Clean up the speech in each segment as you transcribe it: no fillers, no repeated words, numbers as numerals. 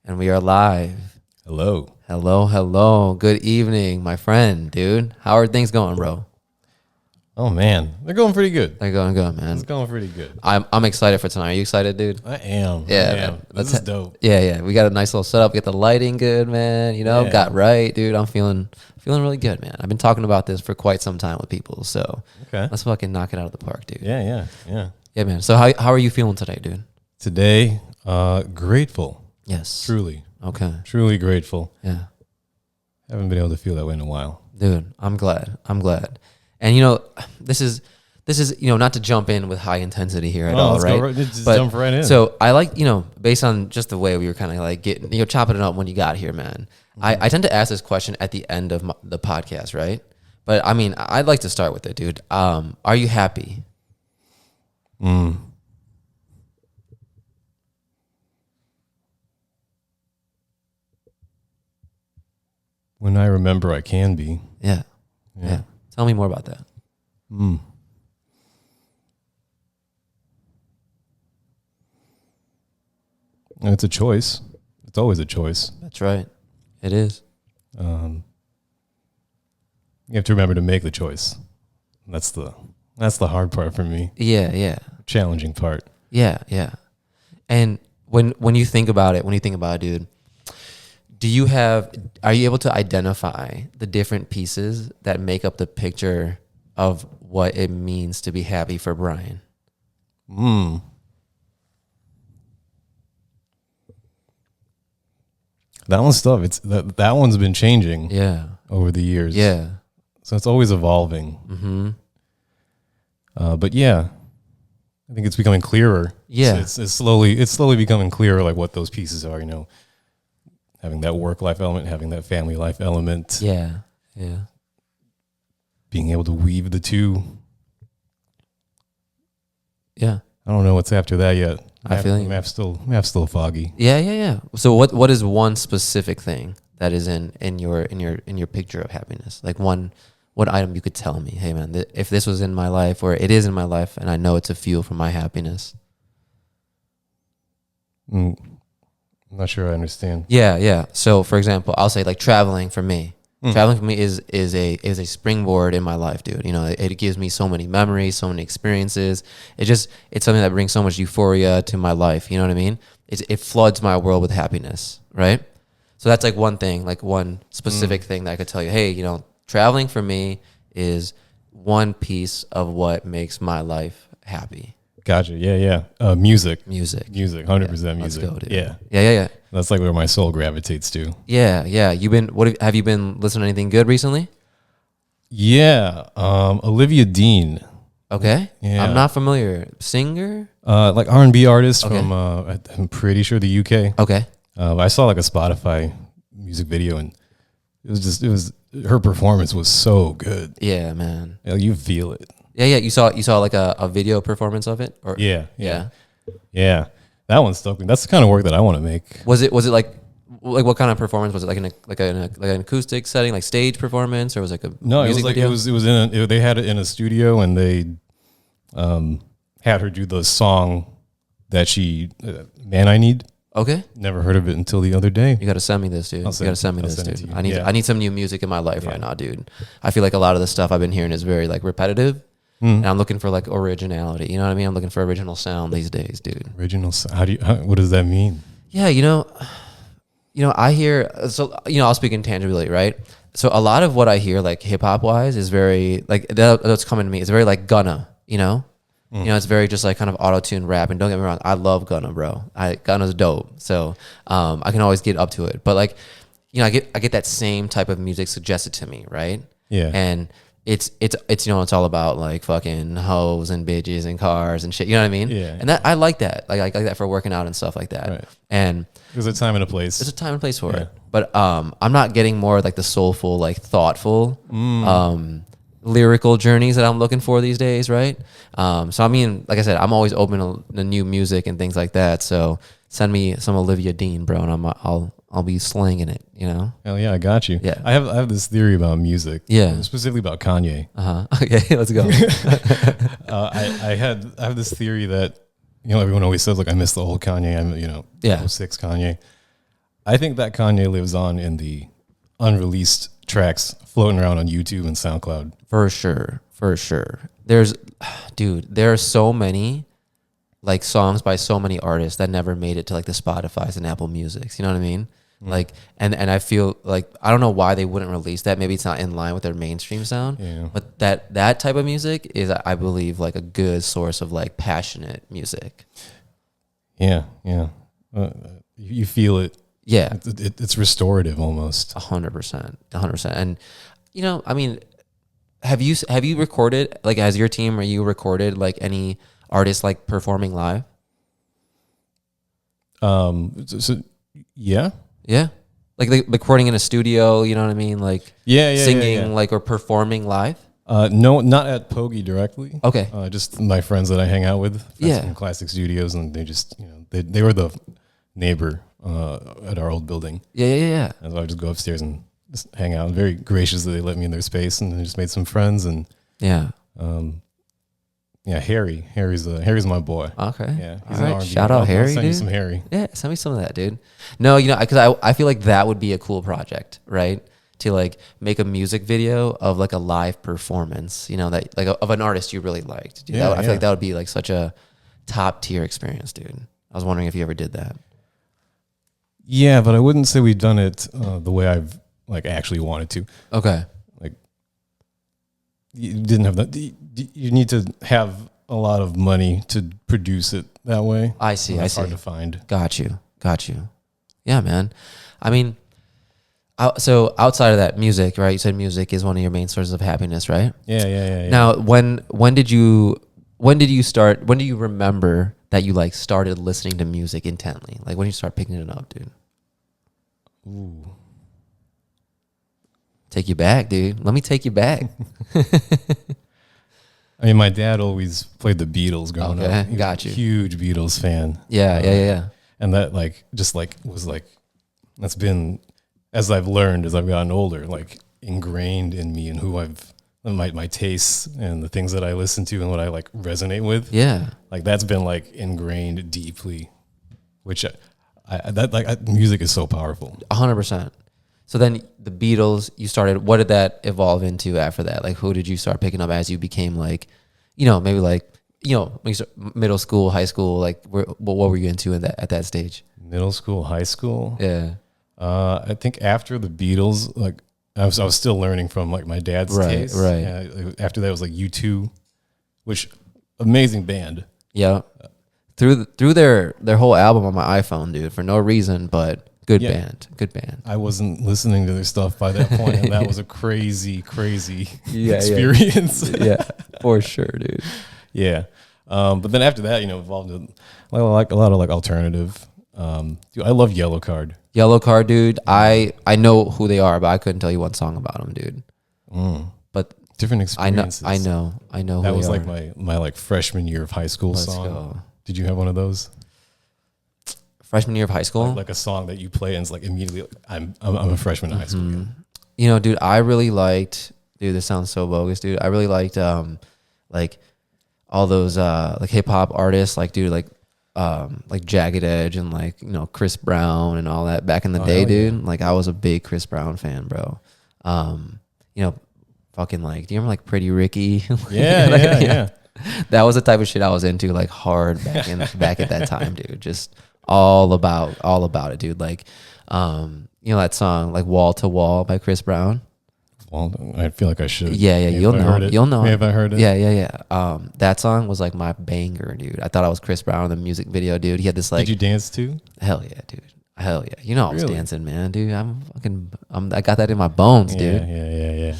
And we are live. Hello. Hello. Good evening, my friend, dude. How are things going, bro? Oh, man. They're going pretty good. They're going good, man. It's going pretty good. I'm excited for tonight. Are you excited, dude? I am. Yeah. This is dope. Yeah. We got a nice little setup. We got the lighting good, man. You know, got right, dude. I'm feeling really good, man. I've been talking about this for quite some time with people. So let's fucking knock it out of the park, dude. Yeah, man. So how are you feeling today, dude? Today, grateful. Yes. Truly. Okay. Truly grateful. Yeah. Haven't been able to feel that way in a while. Dude, I'm glad. And you know, this is not to jump in with high intensity here at all, right? Just jump right in. So I like, based on just the way we were kind of like getting, chopping it up when you got here, man. Mm-hmm. I tend to ask this question at the end of the podcast, right? But I mean, I'd like to start with it, dude. Are you happy? When I remember I can be. Yeah. Tell me more about that. It's a choice. It's always a choice. That's right. It is. You have to remember to make the choice. That's the hard part for me. Yeah. Challenging part. Yeah. And when you think about it, dude, are you able to identify the different pieces that make up the picture of what it means to be happy for Brian? That one's tough. That one's been changing. Yeah. Over the years. Yeah. So it's always evolving. Mm-hmm. But yeah, I think it's becoming clearer. Yeah. So it's slowly becoming clearer, like what those pieces are. Having that work life element, having that family life element. Yeah. Being able to weave the two. Yeah. I don't know what's after that yet. I feel you. Map's still foggy. Yeah. So what is one specific thing that is in your picture of happiness? Like what item you could tell me, hey man, if this was in my life or it is in my life and I know it's a fuel for my happiness. I'm not sure I understand. Yeah. So for example, I'll say like traveling for me. Traveling for me is a springboard in my life, dude. It gives me so many memories, so many experiences. It's something that brings so much euphoria to my life. You know what I mean? It floods my world with happiness, right? So that's like one thing, like one specific thing that I could tell you. Hey, traveling for me is one piece of what makes my life happy. Gotcha. Yeah. Music. 100% Yeah, music. Let's go, dude. Yeah. That's like where my soul gravitates to. Yeah. Have you been listening to anything good recently? Yeah. Olivia Dean. Okay. Yeah. I'm not familiar. Singer? Like R&B artist Okay. from I'm pretty sure the UK. Okay. I saw like a Spotify music video and her performance was so good. Yeah, man. You feel it. Yeah. You saw like a video performance of it? Or Yeah. That one's stuck. That's the kind of work that I want to make. Was it like what kind of performance was it? Like an acoustic setting, like stage performance, or was it like a music video? They had it in a studio and they had her do the song that she Man I Need. Okay. Never heard of it until the other day. You got to send me this, dude. I'll send it dude. to you. I need some new music in my life right now, dude. I feel like a lot of the stuff I've been hearing is very like repetitive. And I'm looking for like originality. You know what I mean? I'm looking for original sound these days, dude. Original sound. What does that mean? Yeah, I hear, so, I'll speak intangibly, right? So a lot of what I hear, like hip hop wise, is very like, that's coming to me. It's very like Gunna, it's very just like kind of auto-tune rap. And don't get me wrong, I love Gunna, bro. Gunna's dope. So I can always get up to it. But like, I get that same type of music suggested to me, right? Yeah. And it's it's all about like fucking hoes and bitches and cars and shit. You know what I mean? Yeah. And that I like that. Like I like that for working out and stuff like that. Right. And there's a time and a place. there's a time and place for it. But I'm not getting more like the soulful, like thoughtful, lyrical journeys that I'm looking for these days, right? So I mean, like I said, I'm always open to new music and things like that. So send me some Olivia Dean, bro, and I'll be slinging it, Hell yeah, I got you. Yeah. I have this theory about music. Yeah. Specifically about Kanye. Okay, let's go. I have this theory that, everyone always says like I miss the old Kanye. I'm 06 Kanye. I think that Kanye lives on in the unreleased tracks floating around on YouTube and SoundCloud. For sure. There are so many like songs by so many artists that never made it to like the Spotify's and Apple Musics. You know what I mean? Like, and I feel like, I don't know why they wouldn't release that. Maybe it's not in line with their mainstream sound, but that type of music is, I believe, like a good source of like passionate music. Yeah. You feel it. Yeah. It's restorative almost. 100%. And, you know, I mean, have you recorded, like as your team, or you recorded like any artists like performing live? Yeah. Yeah. Like recording in a studio, you know what I mean? Like singing like or performing live? No, not at Pogi directly. Okay. Just my friends that I hang out with from Classic Studios, and they just, you know, they were the neighbor at our old building. Yeah. And so I would just go upstairs and just hang out. Very gracious that they let me in their space, and I just made some friends. And Harry's my boy. Okay. Yeah. All right. Shout out Harry, send dude. you some Harry. Yeah, send me some of that, dude. No, you know, because I feel like that would be a cool project, right? To like make a music video of like a live performance, you know, that like of an artist you really liked. Dude, I feel like that would be like such a top tier experience, dude. I was wondering if you ever did that. Yeah, but I wouldn't say we've done it the way I've like actually wanted to. Okay. Like you didn't have that. You need to have a lot of money to produce it that way. I see. It's hard to find. Got you. Yeah, man. I mean, so outside of that, music, right? You said music is one of your main sources of happiness, right? Yeah. Now, when do you remember that you like started listening to music intently? Like when did you start picking it up, dude? Ooh. Take you back, dude. Let me take you back. I mean, my dad always played the Beatles growing up. He Got was you. A huge Beatles fan. Yeah. And that that's been, as I've learned, as I've gotten older, like ingrained in me and who my tastes and the things that I listen to and what I like resonate with. Yeah. Like that's been like ingrained deeply, which music is so powerful. 100%. So then the Beatles, you started, what did that evolve into after that? Like who did you start picking up as you became like, you know, maybe like, you know, middle school, high school, like what were you into at that stage? Middle school, high school? Yeah. I think after the Beatles, like I was still learning from like my dad's taste. Right. Yeah, after that was like U2, which amazing band. Yeah. Through their whole album on my iPhone, dude, for no reason, but good band. I wasn't listening to their stuff by that point, and that was a crazy experience. Yeah, for sure, dude. Yeah. But then after that, you know, evolved to like a lot of like alternative. Dude, I love Yellow Card. Yellow Card, dude. I know who they are, but I couldn't tell you one song about them, dude. But different experiences. I know. That was like my like freshman year of high school song. Go. Did you have one of those? Freshman year of high school? Like a song that you play and it's like immediately, I'm a freshman in high school again. You know, dude, I really liked, dude, this sounds so bogus, dude. I really liked like all those like hip hop artists, like dude, like Jagged Edge and like, you know, Chris Brown and all that back in the day, dude. Yeah. Like I was a big Chris Brown fan, bro. You know, fucking like, do you remember like Pretty Ricky? Yeah. That was the type of shit I was into like hard back at that time, dude. Just all about it, dude. Like, you know that song like Wall to Wall by Chris Brown? Well, I feel like I should. Yeah. You'll know. Maybe I heard it. Yeah. That song was like my banger, dude. I thought I was Chris Brown in the music video, dude. He had this like. Did you dance too? Hell yeah, dude. Hell yeah. You know I was dancing, man, dude. I got that in my bones, dude. Yeah.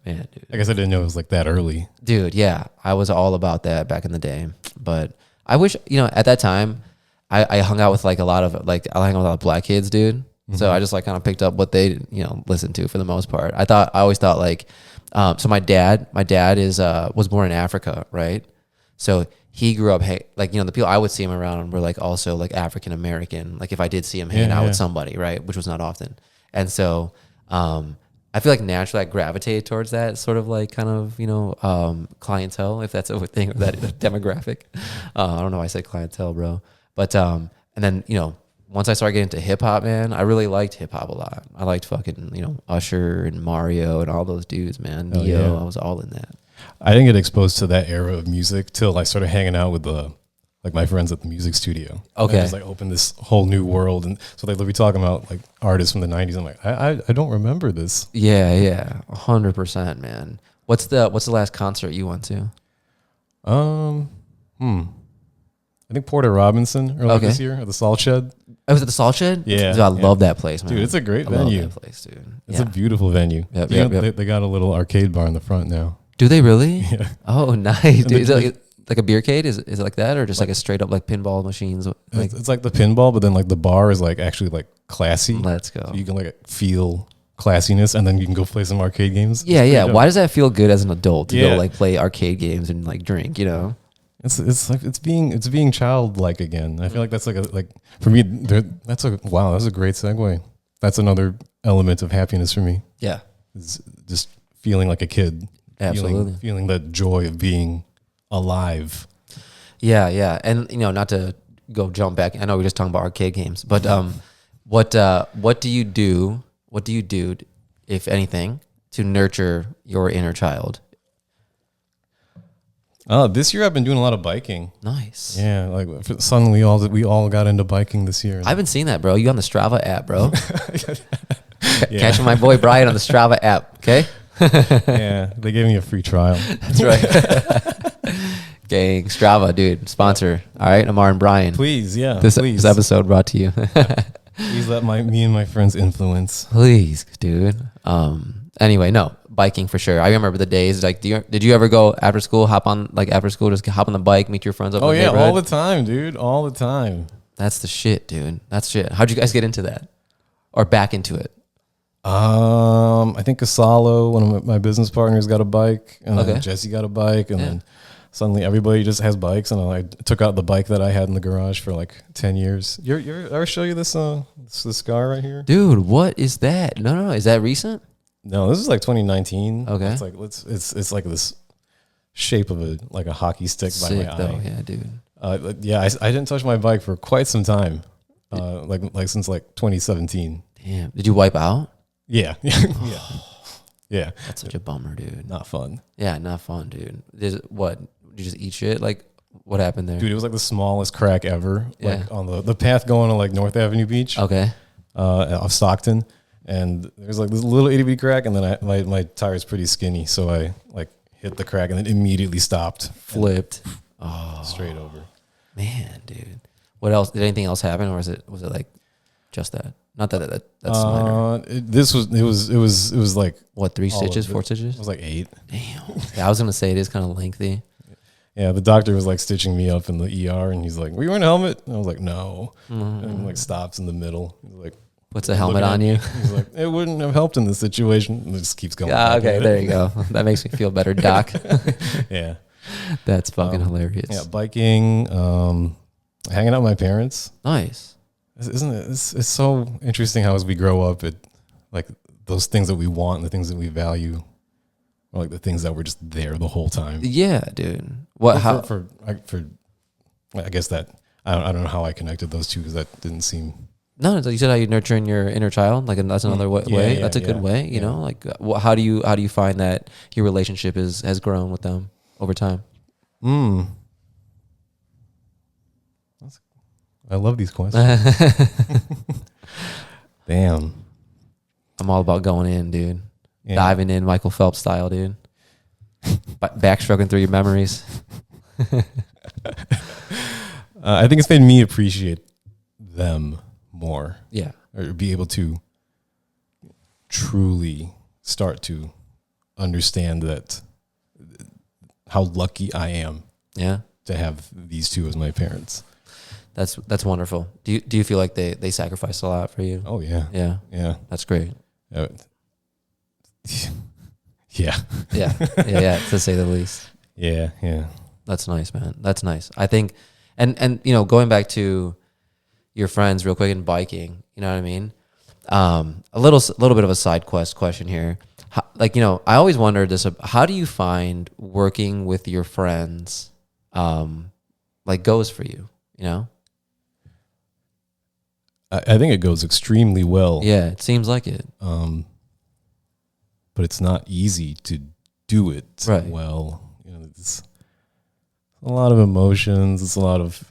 Man, dude. I guess I didn't know it was like that early. Dude, yeah. I was all about that back in the day. But I wish, you know, at that time, I hung out with like a lot of black kids, dude. Mm-hmm. So I just like kind of picked up what they, you know, listened to for the most part. I always thought like, so my dad was born in Africa, right? So he grew up, like, you know, the people I would see him around were like also like African American. Like if I did see him hanging out with somebody, right, which was not often. And so I feel like naturally I gravitated towards that sort of like kind of, you know, clientele, if that's a thing, or that demographic. I don't know why I said clientele, bro. But and then, you know, once I started getting into hip hop, man, I really liked hip hop a lot. I liked fucking, Usher and Mario and all those dudes, man. Neo, yeah. I was all in that. I didn't get exposed to that era of music till I started hanging out with like my friends at the music studio. Okay. And it just like opened this whole new world. And so they'll be talking about like artists from the 90s. I'm like, I don't remember this. Yeah, 100%, man. What's the last concert you went to? I think Porter Robinson earlier this year at the Salt Shed. I was at the Salt Shed? Yeah. Dude, I love that place, man. Dude, it's a great I venue. love that place, dude. It's a beautiful venue. Yep. They got a little arcade bar in the front now. Do they really? Yeah. Oh, nice. Dude, is it like a beercade? Is it like that, or just like a straight up like pinball machines? Like, it's like the pinball, but then like the bar is like actually like classy. Let's go. So you can like feel classiness, and then you can go play some arcade games. Yeah. Why does that feel good as an adult to go Yeah. like play arcade games and like drink? It's like it's being childlike again. I feel like that's like for me. That's a great segue. That's another element of happiness for me. Yeah, Is just feeling like a kid. Absolutely. Feeling the joy of being alive. Yeah, and not to go jump back. I know we're just talking about arcade games, but what do you do? What do you do, if anything, to nurture your inner child? This year I've been doing a lot of biking. Nice. Yeah, like suddenly we all got into biking this year. I haven't seen that, bro. You on the Strava app, bro? Catching my boy Brian on the Strava app. Okay. Yeah, they gave me a free trial. That's right. Gang, Strava, dude, sponsor. All right, Amar and Brian. Please, yeah. This please. episode brought to you. Please let me and my friends influence. Please, dude. Anyway, no, biking for sure. I remember the days. Like, did you ever go after school? Just hop on the bike, meet your friends up. Oh in the yeah, neighborhood? all the time, dude. All the time. That's the shit, dude. That's shit. How'd you guys get into that, or back into it? I think Casalo, one of my business partners, got a bike, and Okay. then Jesse got a bike, and then suddenly everybody just has bikes, and I took out the bike that I had in the garage for like 10 years. I ever show you this scar right here? Dude, what is that? No. Is that recent? No, this is like 2019. Okay. It's like it's like this shape of a hockey stick by Sick my though, eye. yeah, dude. I didn't touch my bike for quite some time, like since like 2017. Damn. Did you wipe out? Yeah, yeah. That's such a bummer, dude. Not fun, Yeah, not fun, dude. Did you just eat shit? Like, what happened there? dude. It was like the smallest crack ever. Yeah. Like on the path going to like North Avenue Beach, Okay. Off Stockton, and there's like this little itty bitty crack, and then my tire's pretty skinny, so I like hit the crack and then immediately stopped, Flipped. Oh, straight over. man, dude. What else? Did anything else happen, or was it like just that? Not that's minor. It was like What, 3 all stitches, of it. 4 stitches? It was like 8. Damn. Yeah, I was gonna say it is kind of lengthy. Yeah, the doctor was like stitching me up in the ER, and he's like, "Were you wearing a helmet?" And I was like, "No." Mm-hmm. And like stops in the middle. He's like, Puts a helmet looking on at you. me. He's like, "It wouldn't have helped in this situation." And it just keeps going. Yeah, back okay, at there it. you go. That makes me feel better, Doc. Yeah, That's fucking hilarious. yeah. Biking, hanging out with my parents. Nice. Isn't it? It's so interesting how as we grow up, it like those things that we want and the things that we value, or like the things that were just there the whole time. Yeah, dude. What? How? For I guess that I don't know how I connected those two because that didn't seem. No, you said how you're nurturing your inner child. Like, and that's another way. Yeah, That's a good yeah, way. You know, like, how do you find that your relationship has grown with them over time? I love these questions. Damn. I'm all about going in, dude. Yeah. Diving in, Michael Phelps style, dude. Backstroking through your memories. I think it's made me appreciate them more, Yeah. or be able to truly start to understand that how lucky I am Yeah. to have these two as my parents. That's wonderful. Do you feel like they sacrificed a lot for you? Oh yeah, Yeah. yeah, That's great. yeah. Yeah. Yeah. To say the least. Yeah, yeah. That's nice, man. That's nice. I think, and going back to your friends real quick and biking, you know what I mean? A little bit of a side question here. I always wondered this, how do you find working with your friends, goes for you, you know? I think it goes extremely well. Yeah, it seems like it. But it's not easy to do it Right. well. You know, it's a lot of emotions. It's a lot of.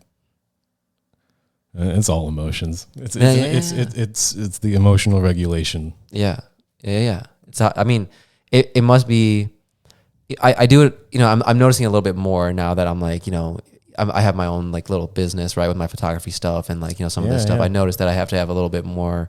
It's all emotions. It's the emotional regulation. Yeah. It's I mean, it must be. I do it. You know, I'm noticing a little bit more now that I'm like, you know, I have my own like little business, right, with my photography stuff and like, you know, some of this stuff. Yeah. I noticed that I have to have a little bit more.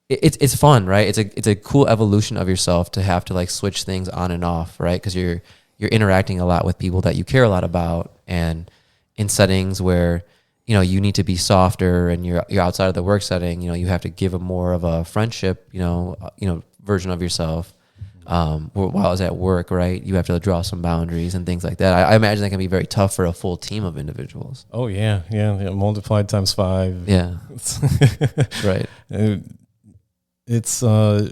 It's fun, right? It's a cool evolution of yourself to have to like switch things on and off, right? Because you're interacting a lot with people that you care a lot about, and in settings where, you know, you need to be softer and you're outside of the work setting, you know, you have to give a more of a friendship, you know, version of yourself. While I was at work, right, you have to draw some boundaries and things like that. I imagine that can be very tough for a full team of individuals. Oh yeah. Multiplied times 5. Yeah. Right. It's well,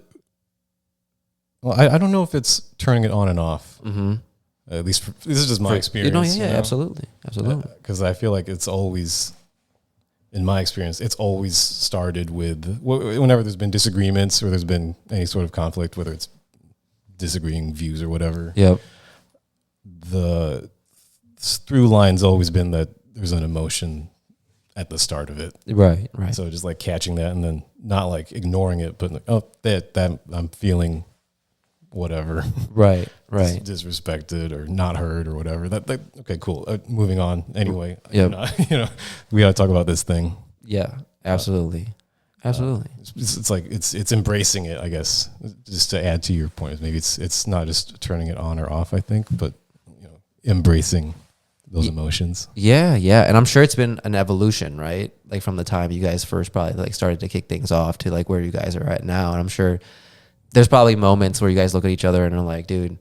I don't know if it's turning it on and off. Mm-hmm. At least this is just my experience. Yeah, absolutely. Because I feel like it's always, in my experience, it's always started with whenever there's been disagreements or there's been any sort of conflict, whether it's disagreeing views or whatever. Yep. The through line's always been that there's an emotion at the start of it. Right. So just like catching that and then not like ignoring it, but like, oh, that I'm feeling whatever. Right. Disrespected or not heard or whatever. That okay, cool. Moving on. Anyway, Yep. We got to talk about this thing. Yeah, absolutely. It's like it's embracing it, I guess. Just to add to your point, maybe it's not just turning it on or off, I think, but embracing those emotions. Yeah, and I'm sure it's been an evolution, right? Like from the time you guys first probably like started to kick things off to like where you guys are at now. And I'm sure there's probably moments where you guys look at each other and are like, dude,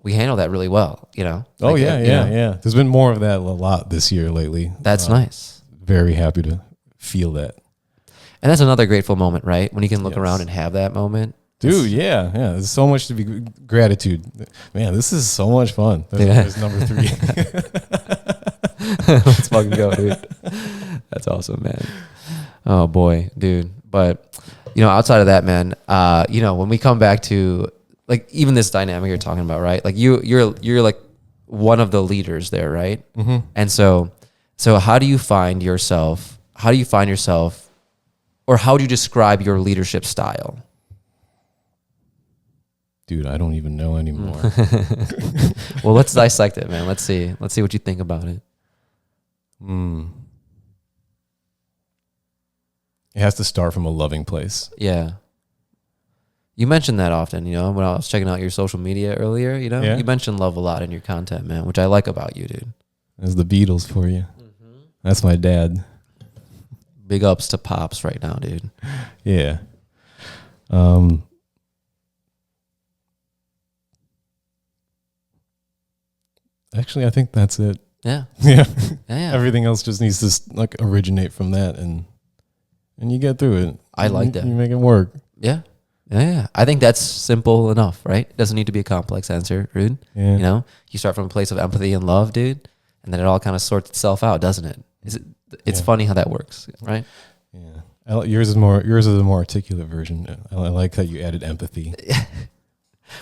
we handle that really well, you know? Oh, like, yeah. There's been more of that a lot this year lately. That's nice. Very happy to feel that. And that's another grateful moment, right? When you can look around and have that moment. Dude, yeah. There's so much to be gratitude. Man, this is so much fun. That's number 3. Let's fucking go, dude. That's awesome, man. Oh boy, dude. But outside of that, man, when we come back to like even this dynamic you're talking about, right? Like you're like one of the leaders there, right? Mm-hmm. And so how do you find yourself? Or how do you describe your leadership style? Dude, I don't even know anymore. Well, let's dissect it, man. Let's see what you think about it. It has to start from a loving place. Yeah. You mentioned that often, when I was checking out your social media earlier, Yeah. You mentioned love a lot in your content, man, which I like about you, dude. There's the Beatles for you. Mm-hmm. That's my dad. Big ups to Pops right now, dude. Yeah. Actually, I think that's it. Yeah. Yeah. Yeah. Everything else just needs to like originate from that, and you get through it. I like that. You make it work. Yeah. Yeah. I think that's simple enough, right? It doesn't need to be a complex answer, dude. Yeah. You start from a place of empathy and love, dude, and then it all kind of sorts itself out, doesn't it? It's funny how that works, right? Yeah. Yours is a more articulate version. I like that you added empathy.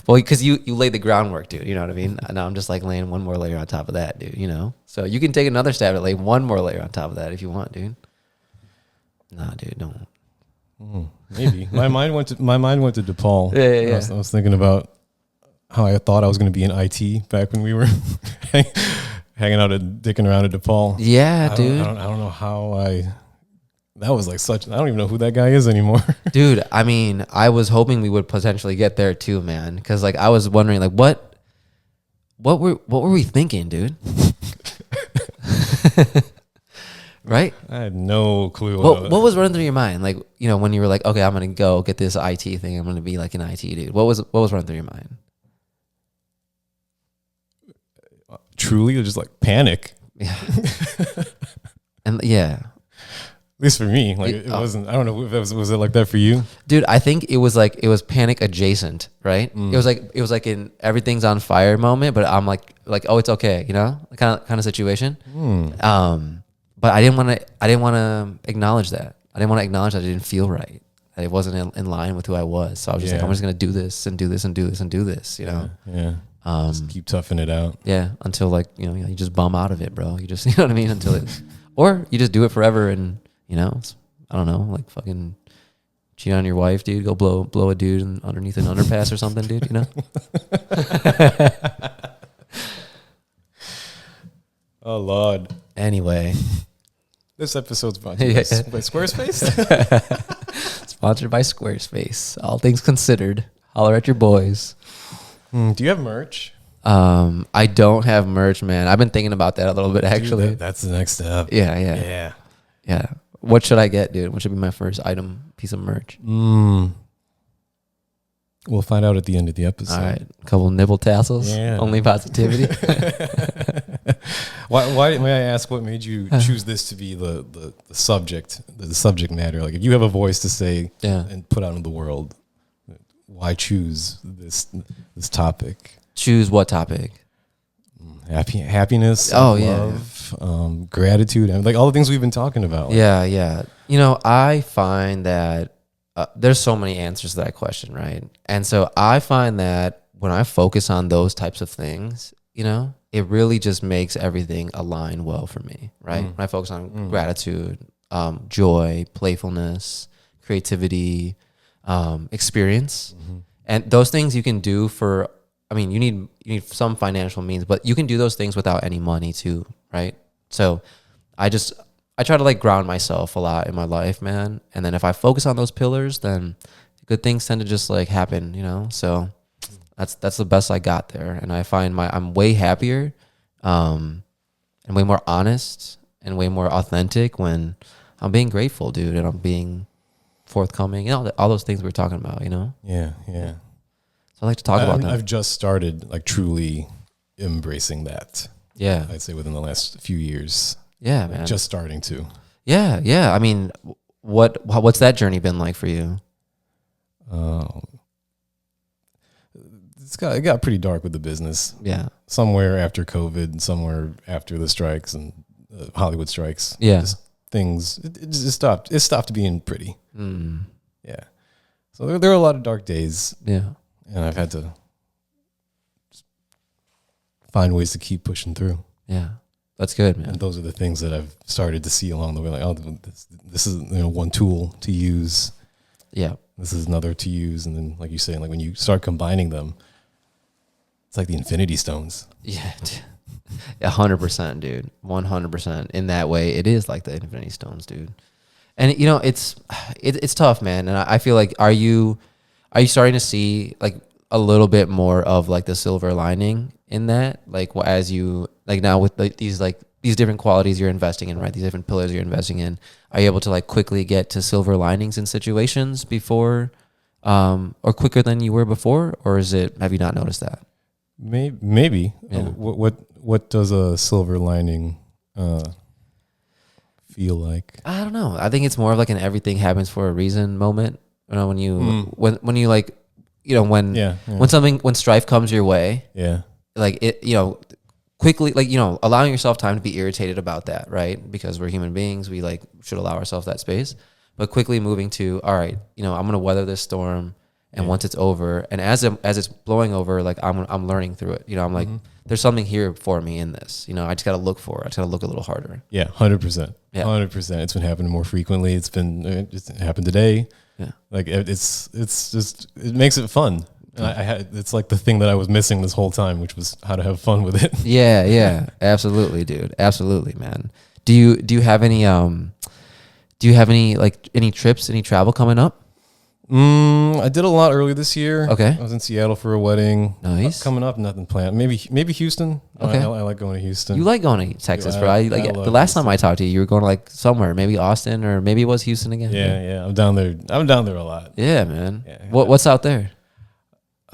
Well, because you lay the groundwork, dude. You know what I mean? Now I'm just like laying one more layer on top of that, dude. So you can take another stab at laying one more layer on top of that if you want, dude. Nah, dude, don't. Maybe my mind went to DePaul. Yeah. I was thinking about how I thought I was going to be in IT back when we were hanging out dicking around at DePaul. Yeah, dude. I don't know how that was like I don't even know who that guy is anymore. Dude, I mean, I was hoping we would potentially get there too, man. Because like I was wondering, like, what were we thinking, dude? Right? I had no clue. What was running through your mind? Like, when you were like, okay, I'm gonna go get this IT thing. I'm gonna be like an IT dude. What was running through your mind? Truly, just like panic. Yeah. And yeah. At least for me, like it wasn't. I don't know if was it like that for you, dude. I think it was panic adjacent, right? It was like in everything's on fire moment, but I'm like oh, it's okay, kind of situation. but I didn't want to acknowledge that. I didn't want to acknowledge that it didn't feel right. That it wasn't in line with who I was. So I was just like, I'm just gonna do this and do this and do this and do this. You know. Yeah. Just keep toughing it out. Yeah. Until like you just bum out of it, bro. You just you know what I mean. Until it, or you just do it forever and I don't know, like fucking cheat on your wife, dude. Go blow a dude underneath an underpass or something, dude. You know. Oh Lord. Anyway, this episode's brought to you by Squarespace. Sponsored by Squarespace. All things considered, holler at your boys. Do you have merch? I don't have merch, man. I've been thinking about that a little bit actually. Dude, that's the next step. Yeah. What should I get, dude? What should be my first piece of merch? We'll find out at the end of the episode. All right, a couple nibble tassels. Yeah. Only positivity. Why may I ask what made you choose this to be the subject matter? Like, if you have a voice to say and put out in the world, why choose this topic? Choose what topic? Happiness. Oh, love, gratitude, and like all the things we've been talking about. Like, Yeah. I find that there's so many answers to that question, right? And so I find that when I focus on those types of things, it really just makes everything align well for me, right? When I focus on gratitude, joy, playfulness, creativity, experience, and those things you can do for. I mean, you need some financial means, but you can do those things without any money too, right? So I try to like ground myself a lot in my life, man. And then if I focus on those pillars, then good things tend to just like happen, So that's the best I got there. And I find I'm way happier, and way more honest and way more authentic when I'm being grateful, dude, and I'm being forthcoming, all those things we were talking about, Yeah. So I like to talk about that. I've just started like truly embracing that. Yeah. I'd say within the last few years. Yeah, man. Just starting to. Yeah. I mean, what's that journey been like for you? It got pretty dark with the business. Yeah. Somewhere after COVID, somewhere after the strikes and Hollywood strikes. Yeah. Just things it just stopped. It stopped being pretty. Yeah. So there are a lot of dark days. Yeah. And I've had to find ways to keep pushing through. Yeah. That's good, man. And those are the things that I've started to see along the way. Like, this is one tool to use. Yeah. This is another to use. And then, like you say, like when you start combining them, it's like the Infinity Stones. Yeah. 100%, dude. 100%. In that way, it is like the Infinity Stones, dude. And it's tough, man. And I feel like, are you starting to see like a little bit more of like the silver lining in that? Like as you like now with these different qualities you're investing in, right? These different pillars you're investing in, are you able to like quickly get to silver linings in situations before, or quicker than you were before, or have you not noticed that? Maybe. Yeah. What does a silver lining feel like? I don't know. I think it's more of like an everything happens for a reason moment. When you when you like, when strife comes your way, like it, quickly, like, allowing yourself time to be irritated about that, right? Because we're human beings, we like should allow ourselves that space, but quickly moving to, all right, I'm going to weather this storm. And once it's over, and as it's blowing over, like I'm learning through it. I'm like, there's something here for me in this. I just got to look for it. I just got to look a little harder. Yeah, 100%. Yeah. 100%. It's been happening more frequently. It happened today. Yeah. Like it's just, it makes it fun. And it's like the thing that I was missing this whole time, which was how to have fun with it. Yeah. Absolutely, dude. Absolutely, man. Do you have any like any trips, any travel coming up? I did a lot early this year. Okay. I was in Seattle for a wedding. Nice. Coming up, nothing planned. Maybe Houston. Okay. I like going to Houston. You like going to Texas, Yeah, bro? I The love last time Houston. I talked to you, you were going to like somewhere, maybe Austin, or maybe it was Houston again. Yeah. I'm down there. I'm down there a lot. Yeah, man. Yeah. What's out there?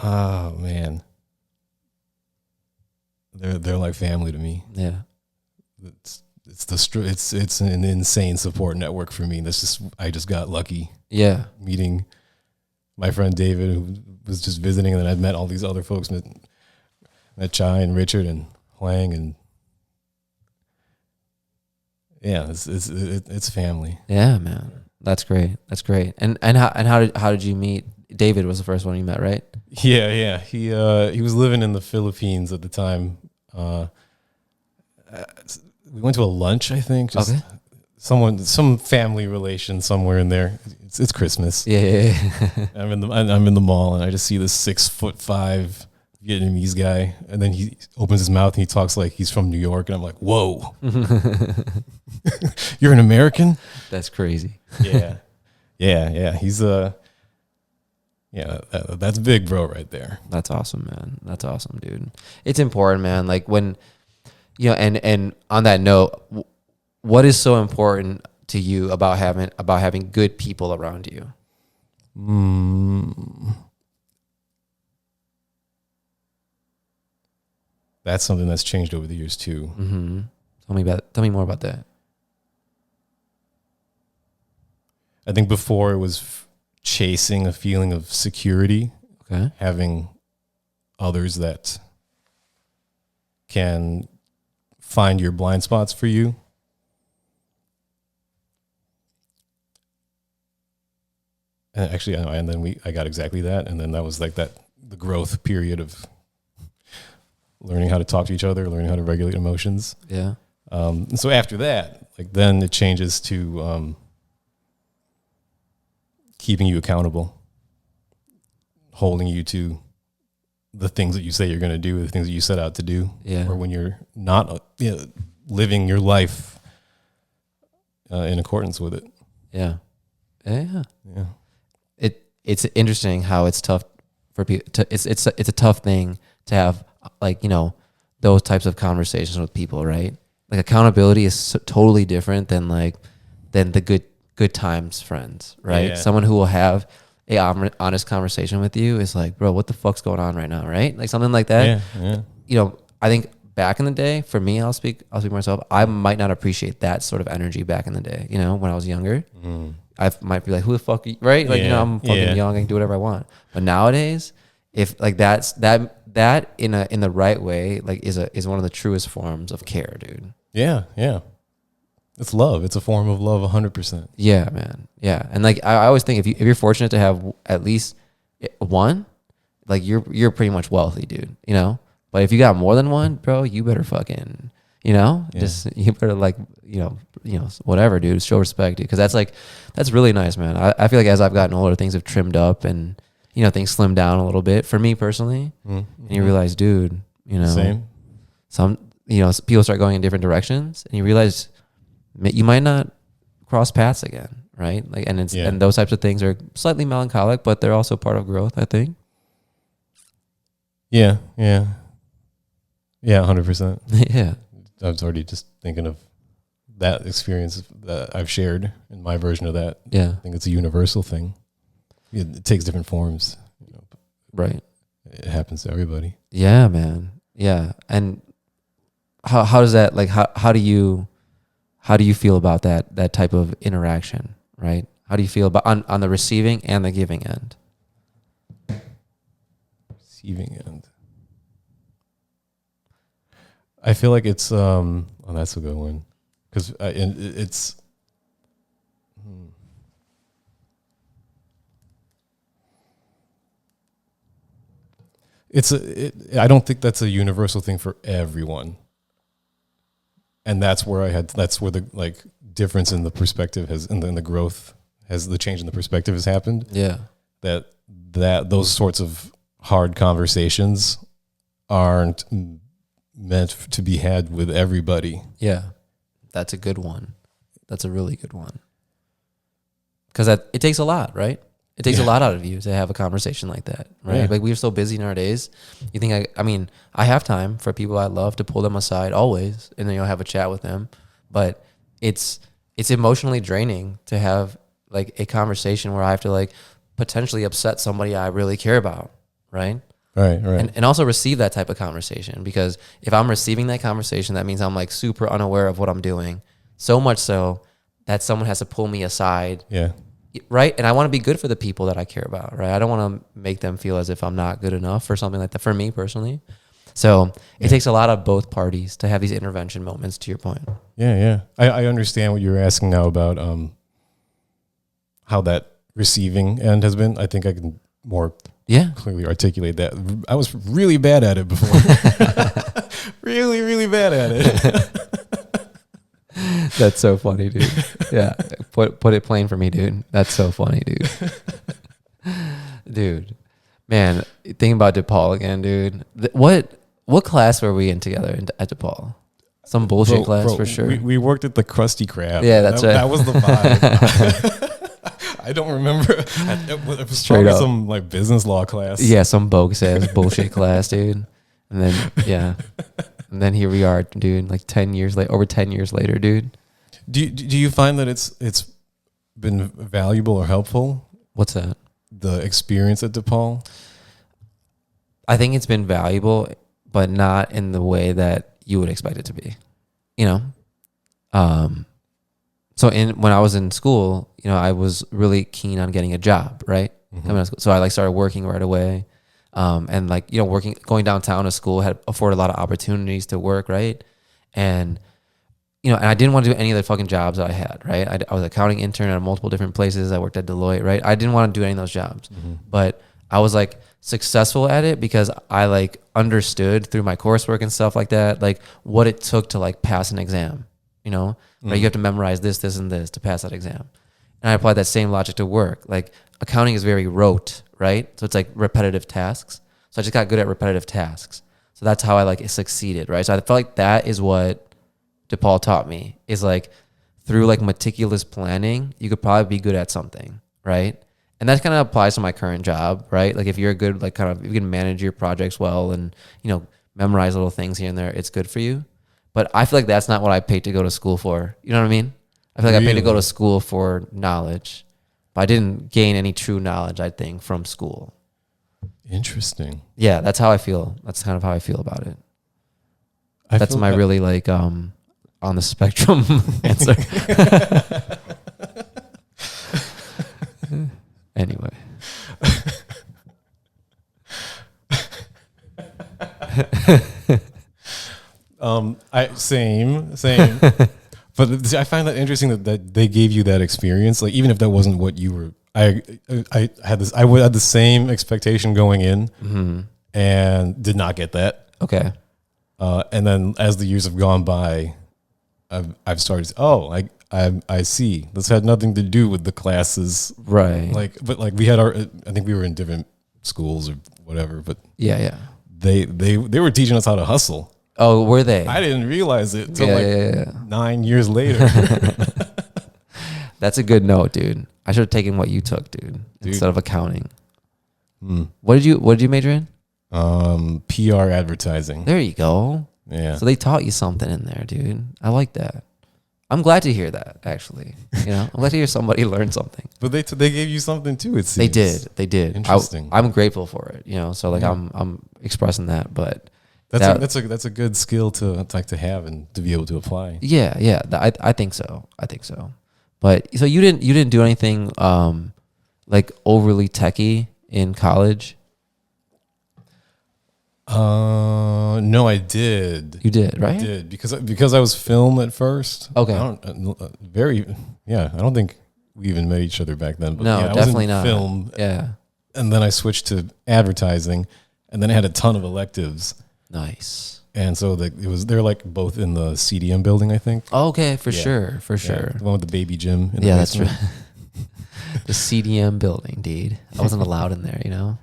Oh man. They're like family to me. Yeah. It's an insane support network for me. I just got lucky Yeah. meeting my friend David, who was just visiting, and then I'd met all these other folks, met Chai and Richard and Huang, and Yeah, it's family. Yeah, man. That's great. That's great. And how did you meet? David was the first one you met, right? Yeah. He was living in the Philippines at the time. We went to a lunch, I think. Just Okay. some family relation somewhere in there. It's Christmas. Yeah. I'm in the mall, and I just see this 6'5" Vietnamese guy, and then he opens his mouth and he talks like he's from New York, and I'm like, whoa. You're an American? That's crazy. Yeah. He's that's big bro right there. That's awesome, man. That's awesome, dude. It's important, man. Like when, and on that note, what is so important to you about having good people around you? That's something that's changed over the years too. Mm-hmm. Tell me more about that. I think before it was chasing a feeling of security, Okay. having others that can find your blind spots for you. And actually, and then I got exactly that, and then that was like the growth period of learning how to talk to each other, learning how to regulate emotions. Yeah. And so after that, like then it changes to keeping you accountable, holding you to the things that you say you're going to do, the things that you set out to do. Yeah. Or when you're not living your life in accordance with it. Yeah. Yeah. Yeah. It's interesting how it's tough for people. It's a tough thing to have, like, those types of conversations with people, right? Like accountability is totally different than the good times friends, right? Yeah. Someone who will have a honest conversation with you is like, bro, what the fuck's going on right now, right? Like something like that. Yeah. I think back in the day, for me, I'll speak for myself. I might not appreciate that sort of energy back in the day. When I was younger, I might be like, who the fuck, are you? Right? Like, I'm fucking young, I can do whatever I want. But nowadays, if like that in the right way, like is one of the truest forms of care, dude. Yeah. It's love. It's a form of love, 100%. Yeah, man. Yeah, and like I always think if you're fortunate to have at least one, like you're pretty much wealthy, dude. But if you got more than one, bro, you better fucking, just you better like whatever, dude. Show respect, dude, because that's really nice, man. I feel like as I've gotten older, things have trimmed up and things slimmed down a little bit for me personally. Mm-hmm. And you realize, dude, Same. some people start going in different directions, and you realize you might not cross paths again, right? Like, and those types of things are slightly melancholic, but they're also part of growth, I think. Yeah, 100%. Yeah. I was already just thinking of that experience that I've shared in my version of that. Yeah. I think it's a universal thing. It takes different forms. Right. It happens to everybody. Yeah, man. Yeah. And how does that, like, how do you feel about that type of interaction, right? How do you feel about on the receiving and the giving end? Receiving end. I feel like it's that's a good one, because I don't think that's a universal thing for everyone, and that's where the like difference in the perspective has, and then the growth has, the change in the perspective has happened. Yeah, that those sorts of hard conversations aren't meant to be had with everybody. Yeah, that's a good one. That's a really good one. Because it takes a lot, right? It takes a lot out of you to have a conversation like that, right? Yeah. Like, we're so busy nowadays. You think I have time for people I love to pull them aside always, and then have a chat with them. But it's emotionally draining to have like a conversation where I have to like potentially upset somebody I really care about, right? Right. And also receive that type of conversation, because if I'm receiving that conversation, that means I'm like super unaware of what I'm doing. So much so that someone has to pull me aside. Yeah. Right. And I want to be good for the people that I care about. Right. I don't want to make them feel as if I'm not good enough or something like that, for me personally. So it takes a lot of both parties to have these intervention moments, to your point. Yeah. I understand what you're asking now about how that receiving end has been. I think I can more clearly articulate that. I was really bad at it before. really, really bad at it. That's so funny, dude. Yeah. Put it plain for me, dude. That's so funny, dude. Dude. Man, thinking about DePaul again, dude. What class were we in together at DePaul? Some bullshit class for sure. We worked at the Krusty Krab. Yeah, that's right. That was the vibe. I don't remember. It was probably some like business law class. Yeah, some bogus ass bullshit class, dude. And then here we are, dude. Like 10 years later, over 10 years later, dude. Do you find that it's been valuable or helpful? What's that? The experience at DePaul? I think it's been valuable, but not in the way that you would expect it to be, you know? So when I was in school, you know, I was really keen on getting a job, right? Mm-hmm. So I like started working right away. And like, you know, going downtown to school had afforded a lot of opportunities to work, right? And, you know, and I didn't want to do any of the fucking jobs that I had, right? I was an accounting intern at multiple different places. I worked at Deloitte, right? I didn't want to do any of those jobs, but I was like successful at it because I like understood through my coursework and stuff like that, like what it took to like pass an exam, you know, right? You have to memorize this, and this to pass that exam. And I applied that same logic to work. Like accounting is very rote, right? So it's like repetitive tasks. So I just got good at repetitive tasks. So that's how I like succeeded, right? So I felt like that is what DePaul taught me, is like through like meticulous planning, you could probably be good at something, right? And that kind of applies to my current job, right? Like if you're a good, like kind of, you can manage your projects well and, you know, memorize little things here and there, it's good for you. But I feel like that's not what I paid to go to school for. You know what I mean? I feel like I paid to go to school for knowledge, but I didn't gain any true knowledge, I think, from school. Interesting. Yeah, that's how I feel. That's kind of how I feel about it. That's my really like on the spectrum answer. Anyway. Same. But I find that interesting that they gave you that experience. Like even if that wasn't what you were, I had the same expectation going in, and did not get that. Okay. And then as the years have gone by, I've started. I see. This had nothing to do with the classes, right? But we had I think we were in different schools or whatever. But yeah. They were teaching us how to hustle. Oh, were they? I didn't realize it until 9 years later. That's a good note, dude. I should have taken what you took, dude, instead of accounting. What did you major in? PR advertising. There you go. Yeah. So they taught you something in there, dude. I like that. I'm glad to hear that, actually. You know, I'm glad to hear somebody learn something. But they gave you something too. It seems they did. Interesting. I'm grateful for it. You know, so like I'm expressing that, but that's a good skill to have and to be able to apply. Yeah. I think so. But so you didn't do anything like overly techie in college? No, I did. You did, right? I did because I was film at first. Okay. I don't think we even met each other back then. But no, yeah, definitely I was in not. Film. Yeah. And then I switched to advertising, and then I had a ton of electives. Nice. And so they're like both in the CDM building, I think. Okay, for sure. The one with the baby gym. In the that's basement. right. The CDM building, dude. I wasn't allowed in there, you know.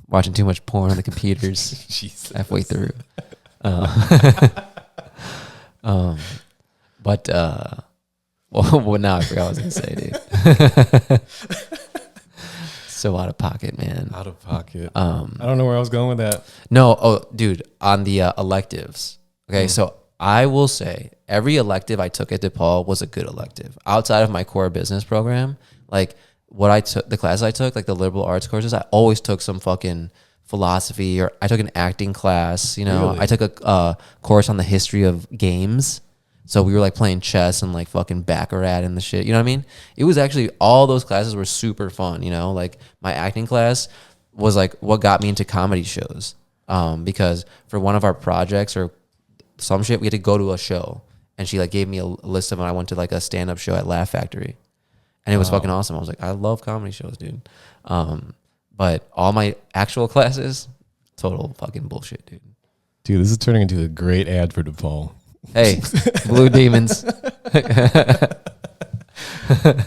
Watching too much porn on the computers halfway through. But now I forgot what I was gonna say, dude. So out of pocket, man. Out of pocket. I don't know where I was going with that. No, dude, on the electives. Okay, so I will say every elective I took at DePaul was a good elective. Outside of my core business program, like the classes I took, like the liberal arts courses, I always took some fucking philosophy, or I took an acting class, you know. Really? I took a course on the history of games. So we were like playing chess and like fucking Baccarat and the shit. You know what I mean? It was actually, all those classes were super fun, you know? Like my acting class was like what got me into comedy shows. because for one of our projects or some shit, we had to go to a show, and she like gave me a list of them. I went to like a stand-up show at Laugh Factory, and it was fucking awesome. I was like, I love comedy shows, dude. But all my actual classes, total fucking bullshit, dude. Dude, this is turning into a great ad for DePaul. Hey, Blue Demons.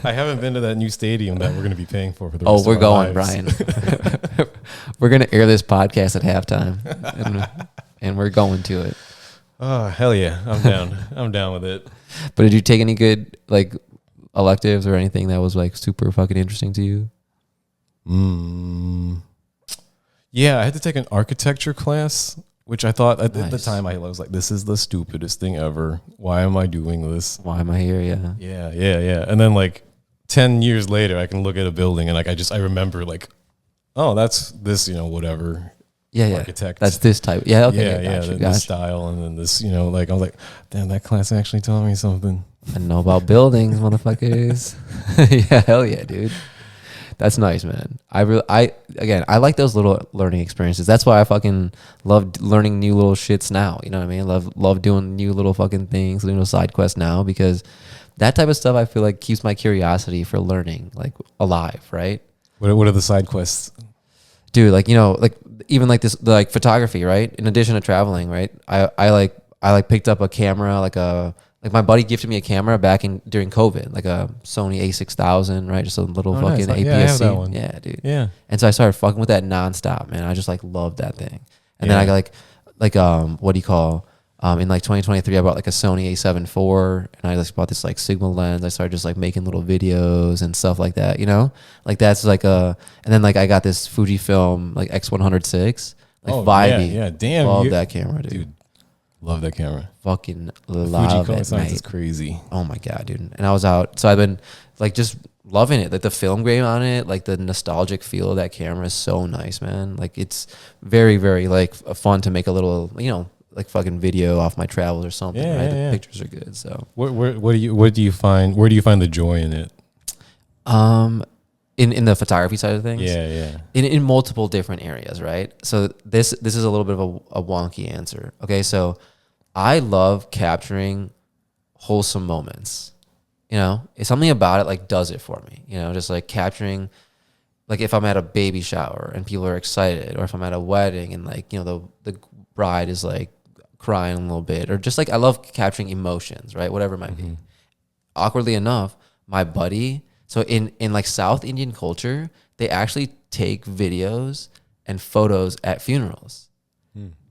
I haven't been to that new stadium that we're going to be paying for the rest of we're our going, lives. Brian. We're going to air this podcast at halftime, and we're going to it. Oh, hell yeah. I'm down. I'm down with it. But did you take any good like electives or anything that was like super fucking interesting to you? Yeah, I had to take an architecture class, which I thought at the Nice. time I was like, this is the stupidest thing ever. Why am I doing this? Why am I here? Yeah. Yeah. And then like 10 years later, I can look at a building and like I remember like, oh, that's this, whatever. Yeah. Architect. That's this type. Yeah. Okay. This Gotcha. style, and then this, like I was like, damn, that class actually taught me something. I know about buildings, motherfuckers. Yeah, hell yeah, dude. That's nice, man. I like those little learning experiences. That's why I fucking love learning new little shits now. You know what I mean? Love doing new little fucking things, little side quests now, because that type of stuff I feel like keeps my curiosity for learning like alive, right? What are the side quests? Dude, like, like even like this, like photography, right? In addition to traveling, right? I picked up a camera, like my buddy gifted me a camera during COVID, like a Sony A6000, right? Just a little fucking nice. APS-C. Yeah, I have that one. Yeah, dude. Yeah. And so I started fucking with that nonstop, man. I just like loved that thing. And then I got what do you call, in like 2023, I bought like a Sony A7 IV, and I just bought this like Sigma lens. I started just like making little videos and stuff like that, like that's like and then like I got this Fujifilm like X106, like vibey. Yeah, damn. Love that camera, dude. Love that camera. Fucking Fuji love it, Koenigsegg mate. is crazy. Oh my god, dude. And I was out, so I've been like just loving it, like the film grain on it, like the nostalgic feel of that camera is so nice, man. Like it's very, very like fun to make a little, like fucking video off my travels or something. Yeah, right? yeah. The pictures are good. So What do you find the joy in it? in the photography side of things, Yeah. in multiple different areas, right? So this is a little bit of a wonky answer. Okay, so I love capturing wholesome moments. It's something about it like does it for me. Just like capturing, like if I'm at a baby shower and people are excited, or if I'm at a wedding and like the bride is like crying a little bit, or just like I love capturing emotions, right? Whatever it might be. Awkwardly enough, my buddy. So in like South Indian culture, they actually take videos and photos at funerals.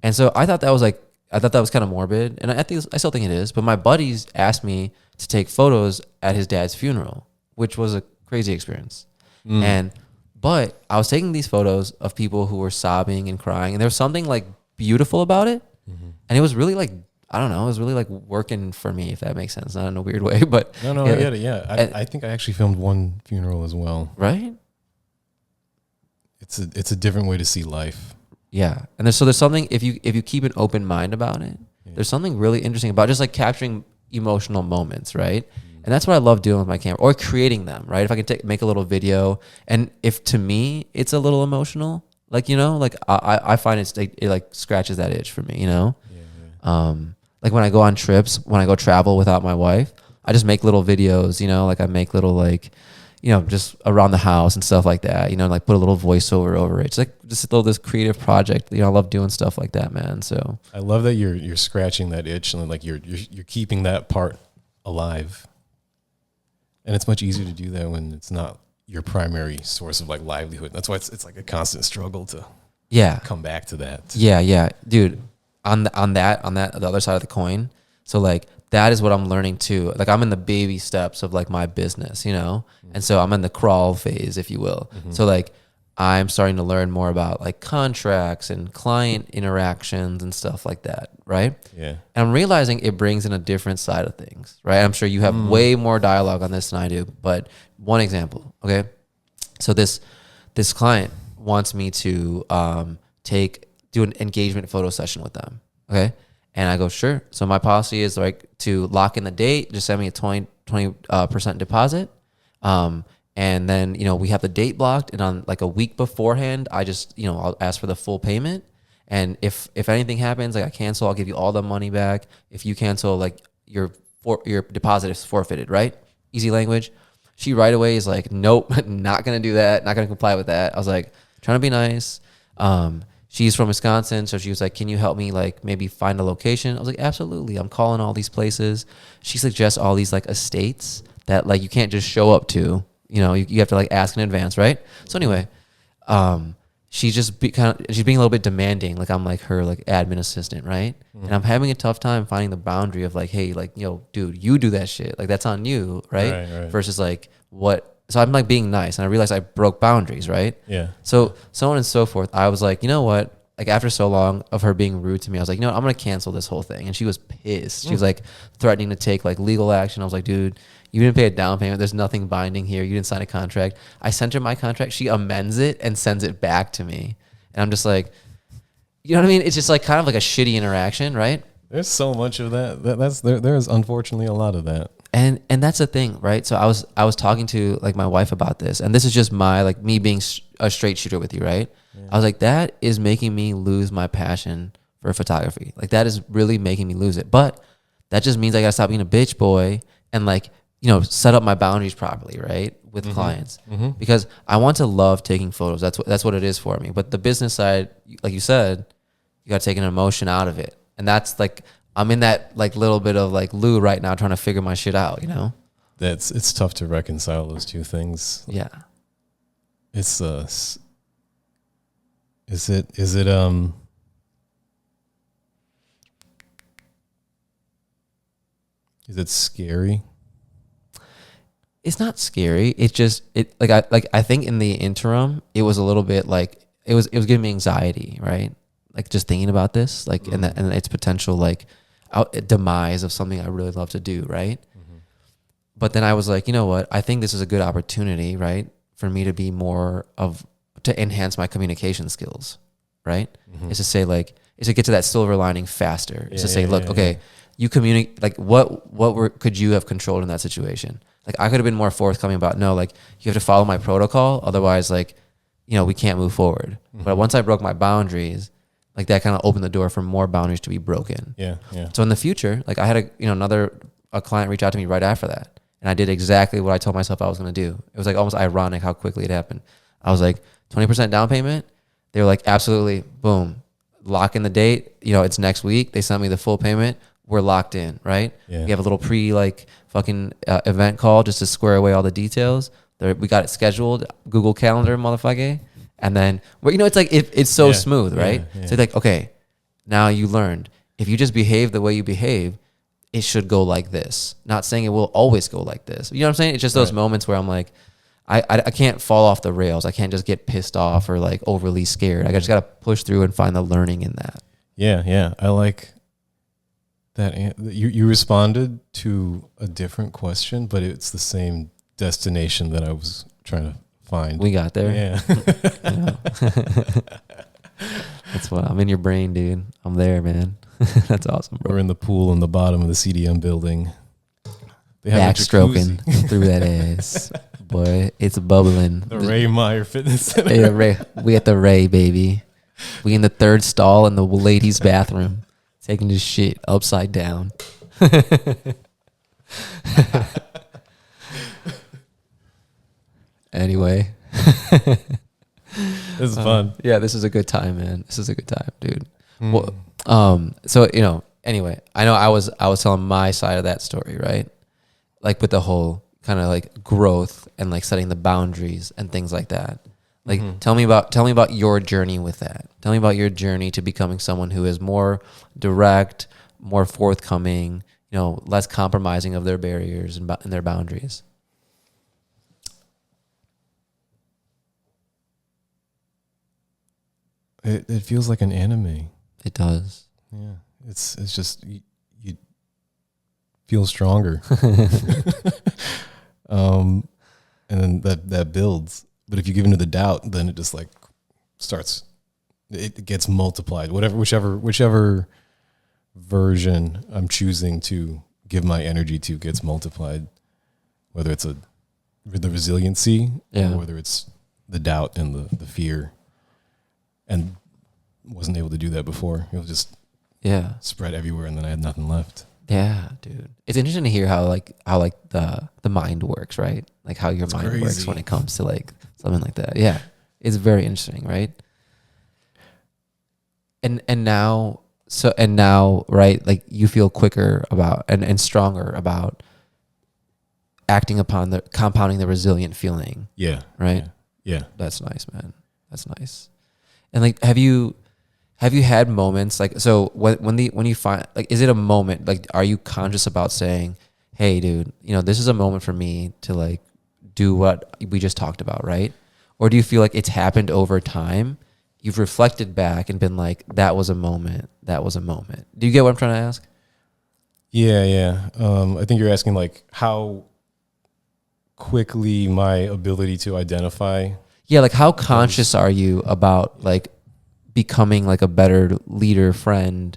And so I thought that was kind of morbid, and I still think it is. But my buddies asked me to take photos at his dad's funeral, which was a crazy experience. But I was taking these photos of people who were sobbing and crying, and there was something like beautiful about it, and it was really like, I don't know, it was really like working for me, if that makes sense, not in a weird way, but No, I get it. Yeah, I think I actually filmed one funeral as well. Right? It's a different way to see life. Yeah, and there's something, if you keep an open mind about it, there's something really interesting about just like capturing emotional moments, right? And that's what I love doing with my camera, or creating them, right? If I can make a little video, and if to me it's a little emotional, like like I find it like scratches that itch for me, Like when I go on trips, when I go travel without my wife, I just make little videos, like I make little like, just around the house and stuff like that, like put a little voiceover over it. It's like just this creative project. I love doing stuff like that, man. So I love that you're scratching that itch, and like you're keeping that part alive. And it's much easier to do that when it's not your primary source of like livelihood. That's why it's like a constant struggle to come back to that. Yeah, dude. On that the other side of the coin. So like that is what I'm learning too. Like I'm in the baby steps of like my business, and so I'm in the crawl phase, if you will. So like I'm starting to learn more about like contracts and client interactions and stuff like that, right? Yeah. And I'm realizing it brings in a different side of things, right? I'm sure you have way more dialogue on this than I do, but one example, okay? So this client wants me to do an engagement photo session with them, okay? And I go, sure. So my policy is like to lock in the date, just send me a 20% deposit. And then, we have the date blocked, and on like a week beforehand, I just, I'll ask for the full payment. And if anything happens, like I cancel, I'll give you all the money back. If you cancel, like your deposit is forfeited, right? Easy language. She right away is like, nope, not going to do that. Not going to comply with that. I was like, trying to be nice. She's from Wisconsin. So she was like, can you help me like maybe find a location? I was like, absolutely. I'm calling all these places. She suggests all these like estates that like you can't just show up to, you know, you have to like ask in advance. Right. So anyway, she's just she's being a little bit demanding. Like I'm like her like admin assistant. Right. Mm-hmm. And I'm having a tough time finding the boundary of like, hey, like, yo, dude, you do that shit. Like that's on you. Right. Versus like what. So I'm like being nice, and I realized I broke boundaries, right? Yeah. So on and so forth. I was like, you know what? Like after so long of her being rude to me, I was like, you know what? I'm gonna cancel this whole thing. And she was pissed. She was like threatening to take like legal action. I was like, dude, you didn't pay a down payment. There's nothing binding here. You didn't sign a contract. I sent her my contract. She amends it and sends it back to me. And I'm just like, you know what I mean? It's just like kind of like a shitty interaction, right? There's so much of that. There's unfortunately a lot of that. And that's the thing, right? So I was talking to like my wife about this, and this is just my like me being a straight shooter with you, right? Yeah. I was like, that is making me lose my passion for photography. Like that is really making me lose it. But that just means I gotta stop being a bitch boy and like, you know, set up my boundaries properly, right, with clients, because I want to love taking photos. That's what it is for me. But the business side, like you said, you gotta take an emotion out of it, and that's like. I'm in that like little bit of like Lou right now trying to figure my shit out, you know? It's tough to reconcile those two things. Yeah. It's is it scary? It's not scary. It's just I think in the interim it was a little bit like it was giving me anxiety, right? Like just thinking about this, like and its potential like demise of something I really love to do, right? But then I was like, you know what? I think this is a good opportunity, right, for me to be to enhance my communication skills, right? Is to say like, is to get to that silver lining faster. Is to say, look, okay, you communicate, like could you have controlled in that situation? Like I could have been more forthcoming about, no, like you have to follow my protocol. Otherwise, like, you know, we can't move forward. But once I broke my boundaries, like that kind of opened the door for more boundaries to be broken. Yeah. So in the future, like I had a client reach out to me right after that. And I did exactly what I told myself I was going to do. It was like almost ironic how quickly it happened. I was like, 20% down payment. They were like, absolutely, boom, lock in the date. You know, it's next week. They sent me the full payment. We're locked in, right? Yeah. We have a little fucking event call just to square away all the details. We got it scheduled. Google Calendar, motherfucker. And then, well, you know, it's like it's so smooth, right? Yeah. So it's like, okay, now you learned. If you just behave the way you behave, it should go like this. Not saying it will always go like this. You know what I'm saying? It's just those moments where I'm like, I can't fall off the rails. I can't just get pissed off or like overly scared. I just got to push through and find the learning in that. Yeah. I like that. You responded to a different question, but it's the same destination that I was trying to find. We got there. Yeah. That's what I'm in your brain, dude. I'm there, man. That's awesome, bro. We're in the pool in the bottom of the CDM building. They have backstroking through that ass. Boy, it's bubbling. The Ray Meyer Fitness Center. Hey, we at the Ray, baby. We in the third stall in the ladies' bathroom, taking this shit upside down. Anyway. This is fun. Yeah, this is a good time, man. This is a good time, dude. Well, so, you know, anyway, I know I was telling my side of that story, right? Like with the whole kind of like growth and like setting the boundaries and things like that. Like, tell me about your journey with that. Tell me about your journey to becoming someone who is more direct, more forthcoming, you know, less compromising of their barriers and their boundaries. It feels like an anime. It does. Yeah, it's just you feel stronger, and then that builds. But if you give into the doubt, then it just like starts. It gets multiplied. Whichever version I'm choosing to give my energy to gets multiplied. Whether it's the resiliency, or whether it's the doubt and the fear. And wasn't able to do that before. It was just spread everywhere, and then I had nothing left. Yeah, dude. It's interesting to hear how the mind works, right? Like how your mind works when it comes to like something like that. Yeah. It's very interesting, right? And now, right, like you feel quicker about and stronger about acting upon compounding the resilient feeling. Yeah. Right? Yeah. That's nice, man. That's nice. And like have you had moments like, so when you find, like, is it a moment, like, are you conscious about saying, hey dude, this is a moment for me to like do what we just talked about, right? Or do you feel like it's happened over time? You've reflected back and been like, that was a moment. Do you get what I'm trying to ask? Yeah. I think you're asking like how quickly my ability to identify. Yeah, like how conscious are you about like becoming like a better leader, friend,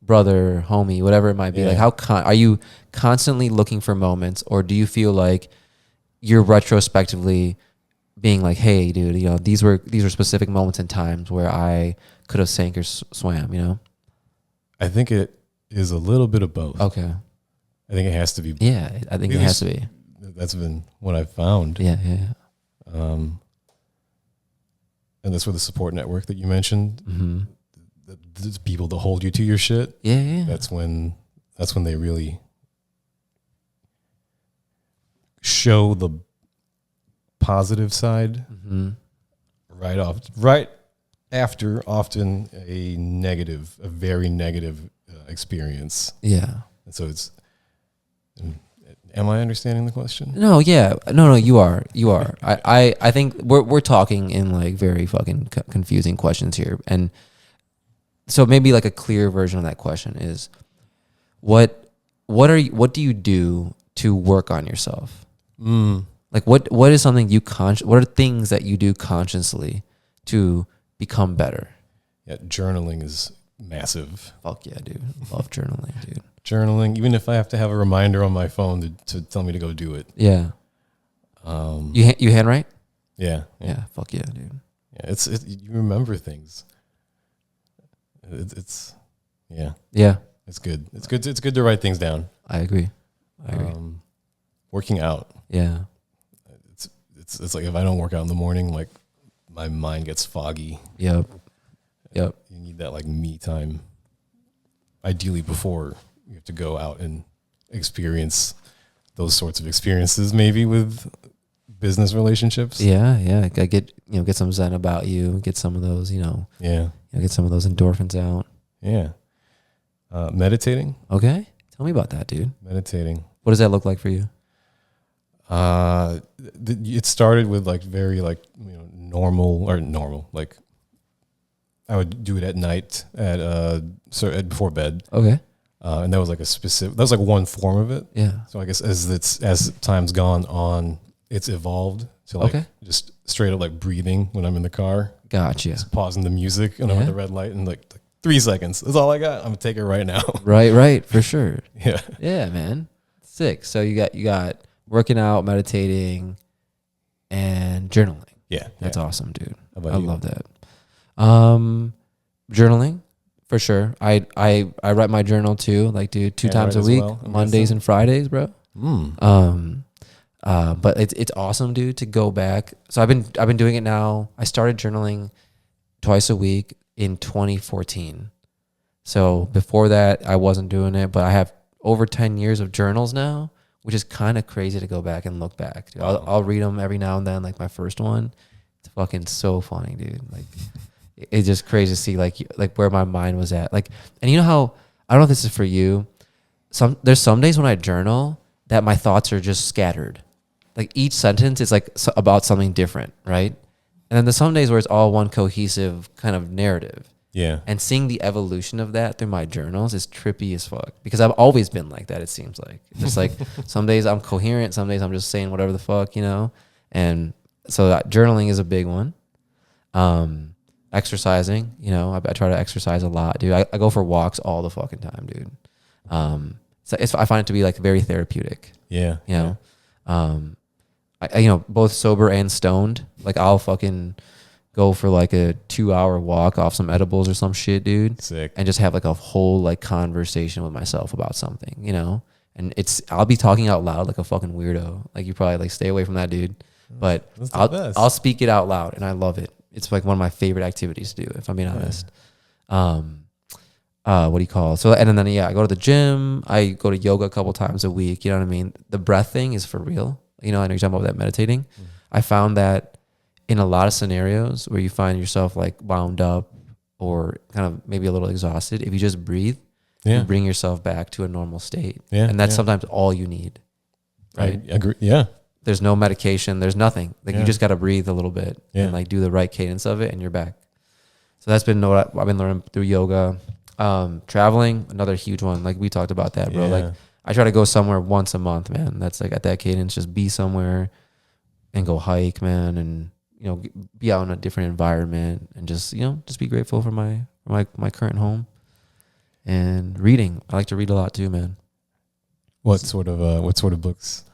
brother, homie, whatever it might be? Like how are you constantly looking for moments, or do you feel like you're retrospectively being like, hey dude, these were specific moments and times where I could have sank or swam, I think it is a little bit of both. Okay. I think it has to be. Yeah, I think it has to be. That's been what I've found. Yeah. And that's where the support network that you mentioned, Mm-hmm. the people that hold you to your shit. Yeah. That's when they really show the positive side. Mm-hmm. Right after often a very negative experience. Yeah. And so it's. Am I understanding the question? No, yeah. No, you are. I think we're talking in like very fucking confusing questions here. And so maybe like a clear version of that question is what do you do to work on yourself? Like what is something what are things that you do consciously to become better? Yeah, journaling is massive. Fuck yeah, dude. Love journaling, dude. Journaling, even if I have to have a reminder on my phone to tell me to go do it. Yeah. You handwrite? Yeah. Fuck yeah, dude. Yeah, you remember things. It's It's good. It's good to write things down. I agree. Working out. Yeah. It's like if I don't work out in the morning, like my mind gets foggy. Yep. You need that like me time. Ideally before you have to go out and experience those sorts of experiences, maybe with business relationships. Yeah. I get some zen about you. Get some of those, get some of those endorphins out. Yeah. Meditating. Okay. Tell me about that, dude. Meditating. What does that look like for you? It started with like very like normal. Like I would do it at night before bed. Okay. And that was like that was like one form of it. Yeah. So I guess as time's gone on, it's evolved to like just straight up like breathing when I'm in the car. Gotcha. Just pausing the music when I'm at the red light and like 3 seconds. That's all I got. I'm gonna take it right now. Right, for sure. Yeah. Yeah, man. Sick. So you got working out, meditating, and journaling. Yeah. That's awesome, dude. How about I you? love that. Journaling, for sure. I write my journal too, like dude, 2 times a week, Mondays and Fridays, bro. But it's awesome, dude, to go back. So I've been doing it now. I started journaling twice a week in 2014. So before that, I wasn't doing it, but I have over 10 years of journals now, which is kind of crazy to go back and look back. Dude. I'll read them every now and then, like my first one. It's fucking so funny, dude. Like it's just crazy to see like where my mind was at. Like, and you know how, I don't know if this is for you. There's some days when I journal that my thoughts are just scattered. Like each sentence is like about something different, right? And then there's some days where it's all one cohesive kind of narrative. Yeah. And seeing the evolution of that through my journals is trippy as fuck. Because I've always been like that, it seems like. Just like some days I'm coherent, some days I'm just saying whatever the fuck, And so that journaling is a big one. Exercising, I try to exercise a lot, dude. I go for walks all the fucking time, dude. I find it to be like very therapeutic. Yeah. I both sober and stoned. Like I'll fucking go for like a 2-hour walk off some edibles or some shit, dude. Sick. And just have like a whole like conversation with myself about something, you know? And I'll be talking out loud like a fucking weirdo. Like you probably like stay away from that, dude. But I'll speak it out loud and I love it. It's like one of my favorite activities to do, if I'm being honest. What do you call it? So, and then, I go to the gym. I go to yoga a couple times a week. You know what I mean? The breath thing is for real. You know, I know you're talking about that meditating. I found that in a lot of scenarios where you find yourself like wound up or kind of maybe a little exhausted, if you just breathe, you bring yourself back to a normal state. Yeah, and that's sometimes all you need. Right? I agree. Yeah. There's no medication. There's nothing. Like you just got to breathe a little bit and like do the right cadence of it and you're back. So that's been what I've been learning through yoga. Traveling, another huge one. Like we talked about that, bro. Like I try to go somewhere once a month, man. That's like at that cadence, just be somewhere and go hike, man. And, you know, be out in a different environment and just, you know, just be grateful for my current home and reading. I like to read a lot too, man. What sort of books?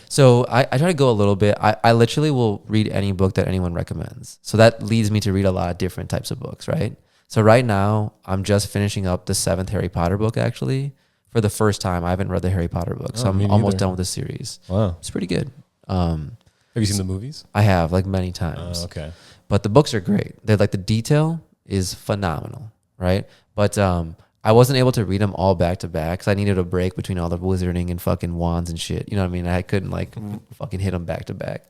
So I try to go a little bit. I literally will read any book that anyone recommends. So that leads me to read a lot of different types of books, right? So right now, I'm just finishing up the 7th Harry Potter book, actually. For the first time, I haven't read the Harry Potter book, so I'm almost done with the series. Wow. It's pretty good. Have you seen the movies? I have, like, many times. Okay. But the books are great. They're like, the detail is phenomenal, right? But I wasn't able to read them all back to back because I needed a break between all the wizarding and fucking wands and shit. You know what I mean? I couldn't, like, fucking hit them back to back.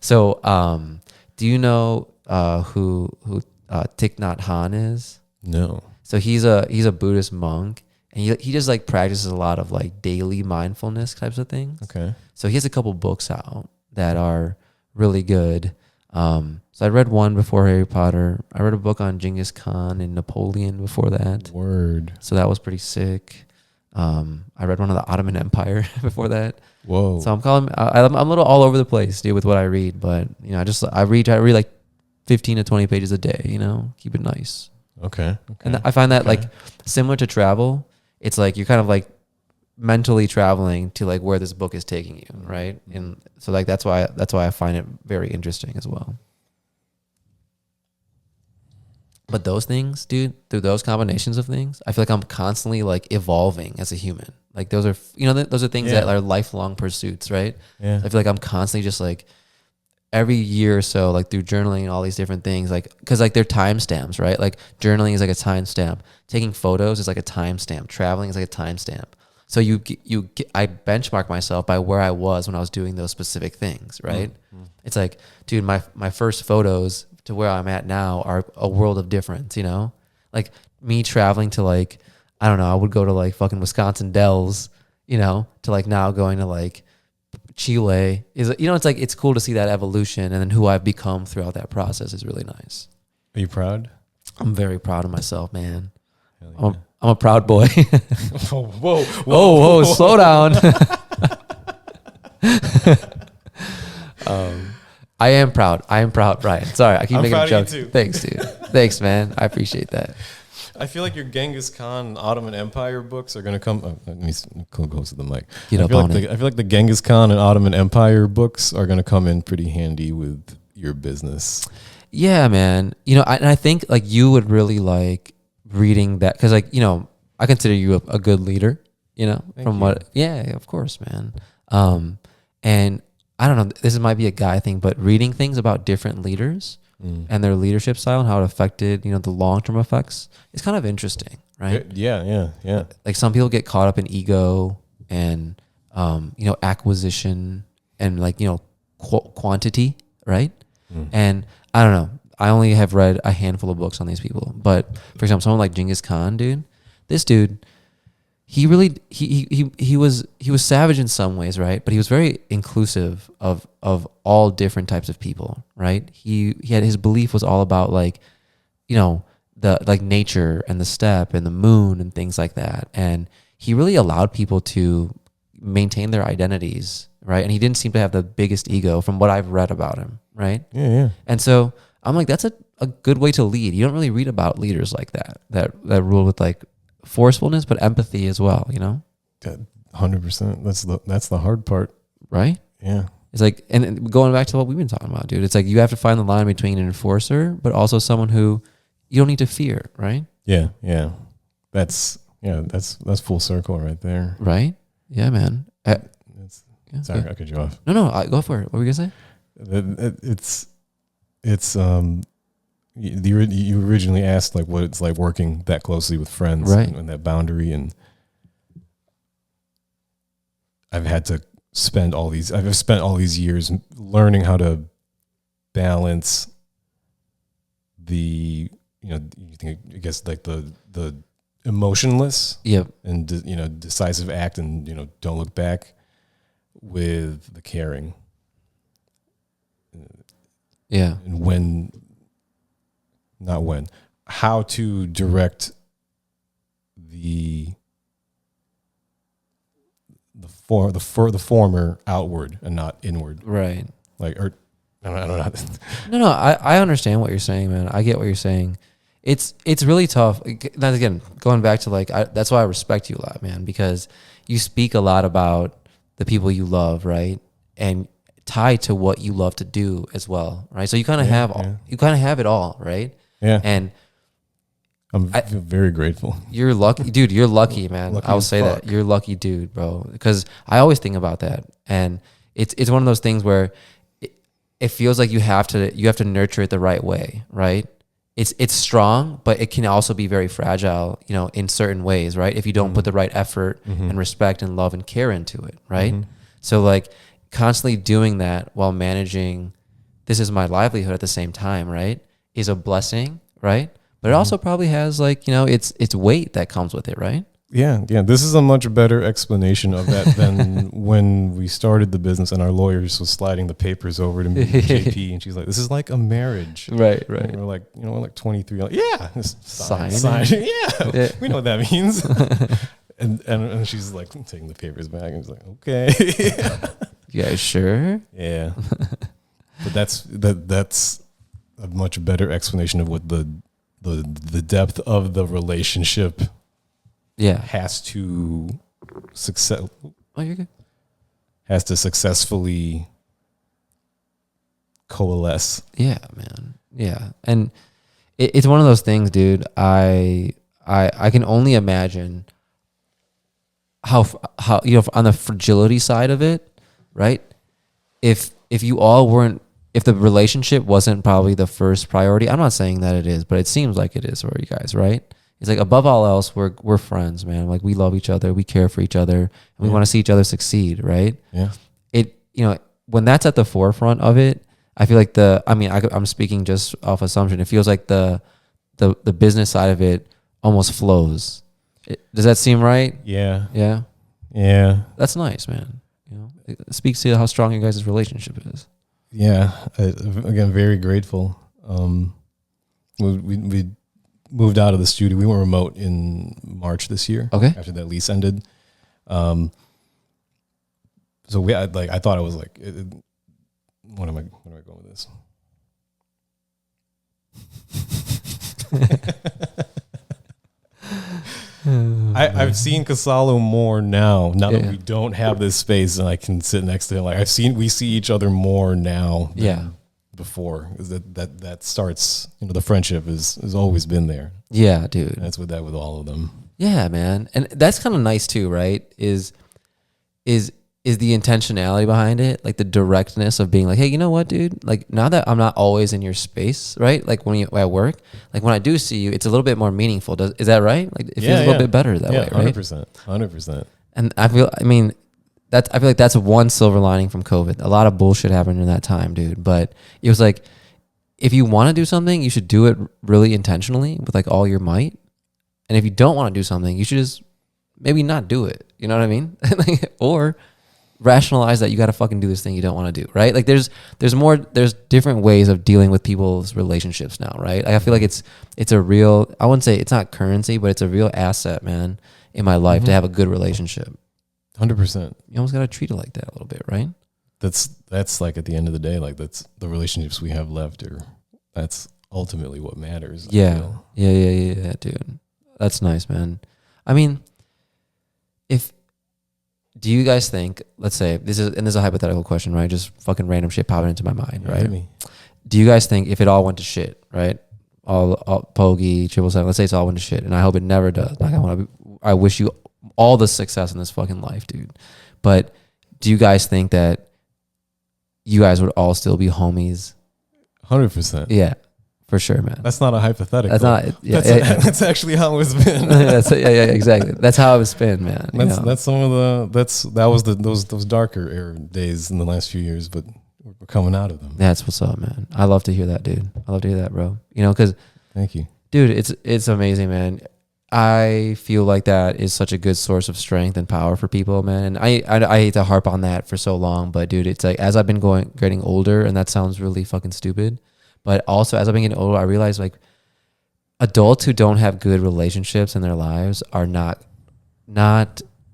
So, do you know who Thich Nhat Hanh is? No. So he's a Buddhist monk, and he just like practices a lot of like daily mindfulness types of things. Okay. So he has a couple books out that are really good. So I read one before Harry Potter. I read a book on Genghis Khan and Napoleon before that. Word. So that was pretty sick. I read one of the Ottoman Empire before that. Whoa. So I'm a little all over the place, dude, with what I read, but you know, I read like 15 to 20 pages a day, you know, keep it nice. Okay. And I find that like similar to travel, it's like you're kind of like mentally traveling to like where this book is taking you, right? And so like that's why I find it very interesting as well. But those things, dude, through those combinations of things, I feel like I'm constantly like evolving as a human. Like those are, you know, those are things that are lifelong pursuits, right? Yeah. I feel like I'm constantly just like every year or so, like through journaling and all these different things, like, cause like they're timestamps, right? Like journaling is like a timestamp. Taking photos is like a timestamp. Traveling is like a timestamp. So I benchmark myself by where I was when I was doing those specific things, right? Mm-hmm. It's like, dude, my first photos to where I'm at now are a world of difference, you know? Like me traveling to like, I don't know, I would go to like fucking Wisconsin Dells, you know, to like now going to like Chile is, you know, it's like, it's cool to see that evolution, and then who I've become throughout that process is really nice. Are you proud? I'm very proud of myself, man. Yeah. I'm a proud boy. whoa, slow down. I am proud, Brian. Sorry, I keep making jokes. Thanks, dude. Thanks, man. I appreciate that. I feel like your Genghis Khan Ottoman Empire books are going to come. Let me go close to the mic. I feel like the Genghis Khan and Ottoman Empire books are going to come in pretty handy with your business. Yeah, man. You know, I think like you would really like reading that, because like, you know, I consider you a good leader. You know, yeah, of course, man. And I don't know, this might be a guy thing, but reading things about different leaders and their leadership style and how it affected, you know, the long-term effects is kind of interesting, right? Yeah. Like some people get caught up in ego and, you know, acquisition and like, you know, quantity, right? And I don't know, I only have read a handful of books on these people, but for example, someone like Genghis Khan, dude, this dude, he really he was savage in some ways, right? But he was very inclusive of all different types of people, right? He had, his belief was all about like, you know, the like nature and the steppe and the moon and things like that. And he really allowed people to maintain their identities, right? And he didn't seem to have the biggest ego from what I've read about him, right? Yeah. And so I'm like, that's a good way to lead. You don't really read about leaders like that rule with like forcefulness, but empathy as well, you know? 100%. That's the hard part. Right? Yeah. It's like, and going back to what we've been talking about, dude, it's like you have to find the line between an enforcer, but also someone who you don't need to fear, right? Yeah. That's full circle right there. Right? Yeah, man. Sorry, I cut you off. No, go for it. What were you gonna say? You originally asked like what it's like working that closely with friends, right? And that boundary, and I've spent all these years learning how to balance the, I guess like the emotionless, and decisive act, and don't look back, with the caring, and how to direct the former outward and not inward, right? Like, or I don't know. No, I understand what you're saying, man. I get what you're saying. It's really tough. Now, again, going back to like, that's why I respect you a lot, man, because you speak a lot about the people you love, right? And tied to what you love to do as well, right? So you kind of have it all, right? Yeah. And I feel very grateful. You're lucky, dude. You're lucky, man. Lucky I'll say that. You're lucky, dude, bro. Because I always think about that, and it's one of those things where it feels like you have to nurture it the right way, right? It's strong, but it can also be very fragile, in certain ways, right? If you don't put the right effort and respect and love and care into it, right? So like constantly doing that while managing, this is my livelihood at the same time, right? Is a blessing, right? But it also probably has like, it's weight that comes with it, right? Yeah. This is a much better explanation of that than when we started the business and our lawyers was sliding the papers over to me, JP, and she's like, "This is like a marriage." Right. And we're like, we're like 23. Like, yeah, sign. Yeah, we know what that means. and she's like taking the papers back, and she's like, "Okay." You guys sure? Yeah. But that's a much better explanation of what the depth of the relationship has to you're good. Has to successfully coalesce. Yeah, man. Yeah. And it's one of those things, dude. I can only imagine how on the fragility side of it, right? If you all weren't, if the relationship wasn't probably the first priority, I'm not saying that it is, but it seems like it is for you guys, right? It's like above all else, we're friends, man. Like we love each other, we care for each other, and we want to see each other succeed, right? Yeah. When that's at the forefront of it, I feel like I'm speaking just off assumption. It feels like the business side of it almost flows. Does that seem right? Yeah. Yeah. That's nice, man. It speaks to how strong you guys' relationship is. Yeah. Again, very grateful. We moved out of the studio. We went remote in March this year. Okay. After that lease ended. So we had I thought it was like, what am I going with this? I've seen Casalo more now that we don't have this space and I can sit next to him. Like we see each other more now than before. That starts, the friendship has always been there. Yeah, dude. And that's with all of them. Yeah, man. And that's kind of nice too, right? Is the intentionality behind it, like the directness of being like, hey, you know what, dude? Like now that I'm not always in your space, right? Like when at work, like when I do see you, it's a little bit more meaningful. Is that right? Like it feels a little bit better that way, right? 100%. And I feel like that's one silver lining from COVID. A lot of bullshit happened in that time, dude. But it was like, if you want to do something, you should do it really intentionally with like all your might. And if you don't want to do something, you should just maybe not do it. You know what I mean? Or rationalize that you got to fucking do this thing you don't want to do, right? Like there's different ways of dealing with people's relationships now, right? Like I feel like it's a real, I wouldn't say it's not currency, but it's a real asset, man, in my life to have a good relationship. 100%. You almost got to treat it like that a little bit, right? That's like at the end of the day, like that's the relationships we have left, or that's ultimately what matters. Yeah, dude. That's nice, man. I mean, if Do you guys think, let's say, this is a hypothetical question, right? Just fucking random shit popping into my mind, right? Do you guys think if it all went to shit, right? All Pogi, 777, let's say it's all went to shit, and I hope it never does. Like I wish you all the success in this fucking life, dude. But do you guys think that you guys would all still be homies? 100%. Yeah. For sure, man. That's not a hypothetical. That's not. Yeah, that's actually how it's been. yeah, exactly. That's how it's been, man. That's some of those darker era days in the last few years, but we're coming out of them. That's what's up, man. I love to hear that, dude. I love to hear that, bro. You know, because thank you, dude. It's amazing, man. I feel like that is such a good source of strength and power for people, man. And I hate to harp on that for so long, but dude, it's like as I've been getting older, and that sounds really fucking stupid. But also, as I've been getting older, I realize like adults who don't have good relationships in their lives are not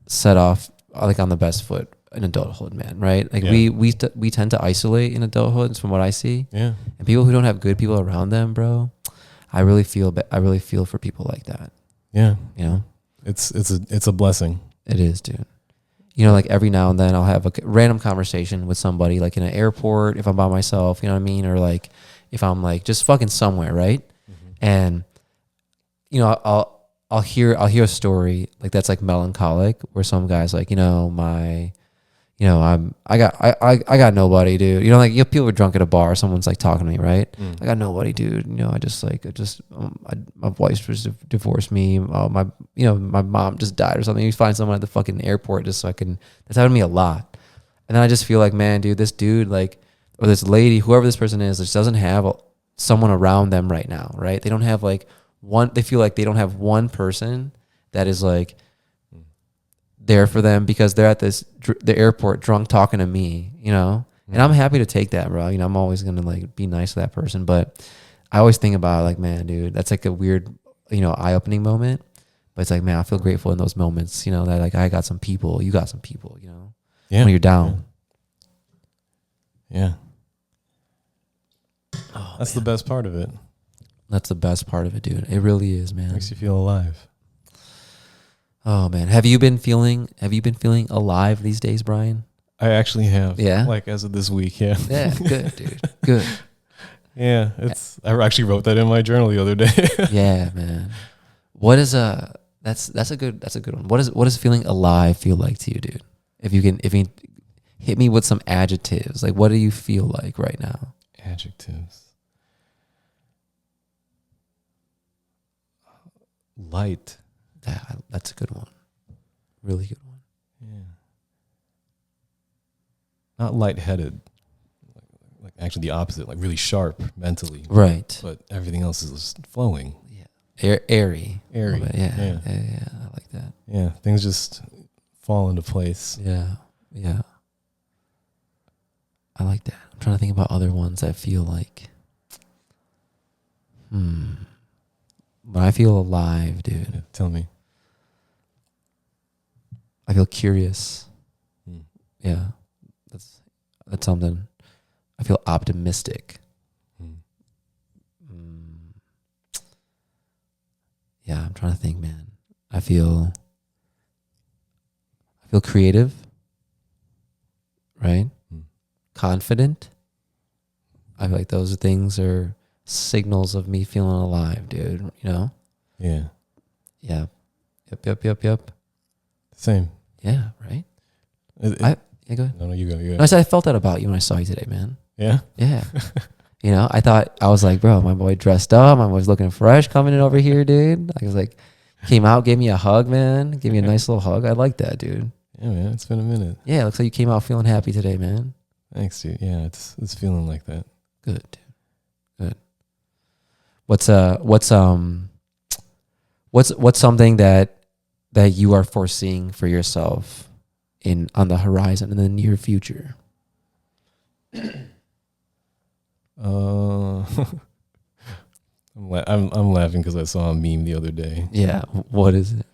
set off like on the best foot in adulthood, man. Right? Like we tend to isolate in adulthood, from what I see. Yeah. And people who don't have good people around them, bro, I really feel for people like that. Yeah. You know, it's a blessing. It is, dude. You know, like every now and then I'll have a random conversation with somebody, like in an airport, if I'm by myself, you know what I mean, or like if I'm like just fucking somewhere, right? Mm-hmm. And you know, I'll hear a story like that's like melancholic, where some guy's like, I got nobody, dude. You know, like people are drunk at a bar, someone's like talking to me, right? I got nobody, dude. You know, my wife just divorced me. My mom just died or something. You find someone at the fucking airport just so I can. That's happened to me a lot, and then I just feel like, man, dude, this dude, like, or this lady, whoever this person is, just doesn't have someone around them right now, right? They don't have like one. They feel like they don't have one person that is like there for them because they're at the airport drunk talking to me, you know. And I'm happy to take that, bro. You know, I'm always gonna like be nice to that person, but I always think about like, man, dude, that's like a weird, you know, eye-opening moment. But it's like, man, I feel grateful in those moments, you know, that like I got some people, you got some people, you know, when you're down. Yeah. Oh, that's the best part of it. That's the best part of it, dude. It really is, man. Makes you feel alive. Oh man, have you been feeling alive these days, Brian? I actually have. Yeah. Like as of this week, yeah. Yeah, good, dude. Good. Yeah, I actually wrote that in my journal the other day. Yeah, man. That's a good one. What does feeling alive feel like to you, dude? If you hit me with some adjectives, like what do you feel like right now? Adjectives. Light. That's a good one. Really good one. Yeah. Not lightheaded. Like actually the opposite, like really sharp mentally. Right. But everything else is just flowing. Yeah. Airy. Airy. Yeah. I like that. Yeah. Things just fall into place. Yeah. Yeah. I like that. I'm trying to think about other ones that feel like when I feel alive, dude. Yeah, tell me. I feel curious. Yeah. That's something. I feel optimistic. Yeah, I'm trying to think, man. I feel creative. Right? Confident. I feel like those things are signals of me feeling alive, dude. You know? Yeah. Yeah. Yep. Same. Yeah, right? Yeah, go ahead. No, you go. I said I felt that about you when I saw you today, man. Yeah? Yeah. You know, I was like, bro, my boy dressed up. My boy's looking fresh coming in over here, dude. I was like, came out, gave me a hug, man. Gave me a nice little hug. I like that, dude. Yeah, man. It's been a minute. Yeah, looks like you came out feeling happy today, man. Thanks, dude. Yeah, it's feeling like that. Good, dude. Good. What's something that you are foreseeing for yourself on the horizon in the near future? I'm laughing because I saw a meme the other day. Yeah, what is it?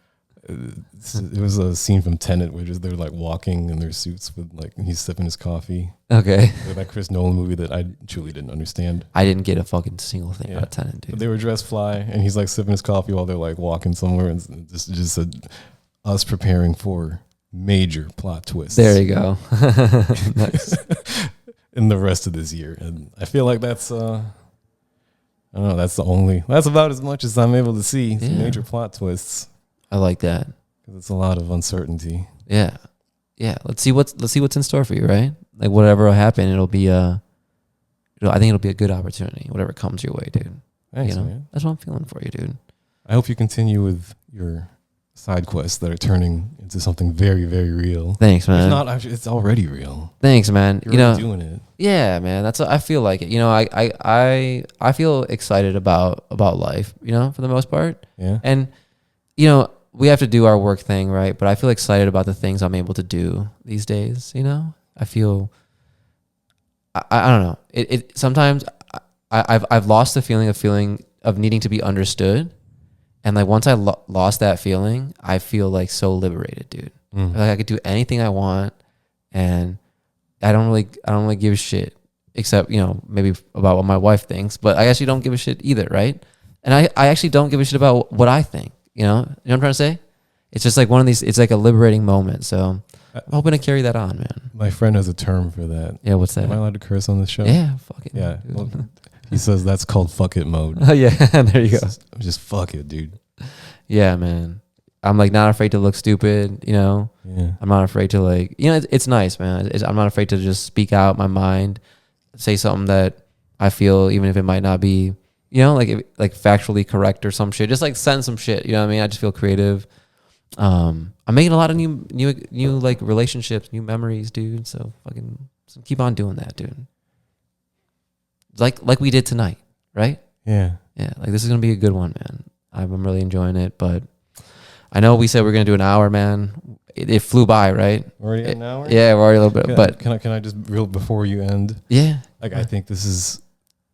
It was a scene from Tenet where they're like walking in their suits with like, and he's sipping his coffee. Okay. Like that Chris Nolan movie that I truly didn't understand. I didn't get a fucking single thing about Tenet, dude. But they were dressed fly, and he's like sipping his coffee while they're like walking somewhere, and just us preparing for major plot twists. There you go. Nice. In the rest of this year. And I feel like that's I don't know, that's about as much as I'm able to see. Some major plot twists. I like that. Because it's a lot of uncertainty. Yeah. Yeah. Let's see what's in store for you, right? Like whatever will happen, it'll be I think it'll be a good opportunity, whatever comes your way, dude. Thanks, man. That's what I'm feeling for you, dude. I hope you continue with your side quests that are turning into something very, very real. Thanks, man. If not, actually, it's already real. Thanks, man. You're doing it. Yeah, man. I feel like it. I feel excited about life, for the most part. Yeah. And we have to do our work thing, right? But I feel excited about the things I'm able to do these days, I feel I don't know. It sometimes I've lost the feeling of needing to be understood. And like once I lost that feeling, I feel like so liberated, dude. Like I could do anything I want, and I don't really give a shit, except maybe about what my wife thinks. But I actually don't give a shit either, right? And I actually don't give a shit about what I think. You know what I'm trying to say? It's just like one of these. It's like a liberating moment. So I'm hoping to carry that on, man. My friend has a term for that. Yeah, what's that? Am I allowed to curse on this show? Yeah, fuck it. Yeah. Well, he says that's called fuck it mode. Oh yeah, there you go. Just fuck it, dude. Yeah, man. I'm like not afraid to look stupid, Yeah. I'm not afraid to it's nice, man. I'm not afraid to just speak out my mind, say something that I feel, even if it might not be, like factually correct or some shit. Just like send some shit, you know what I mean? I just feel creative. I'm making a lot of new like relationships, new memories, dude. So keep on doing that, dude. Like we did tonight, right? Yeah. Yeah, like this is gonna be a good one, man. I'm really enjoying it, but I know we said we're gonna do an hour, man. It flew by, right? Already an hour? Yeah, we're already a little bit. But can I just real before you end? Yeah, I think this is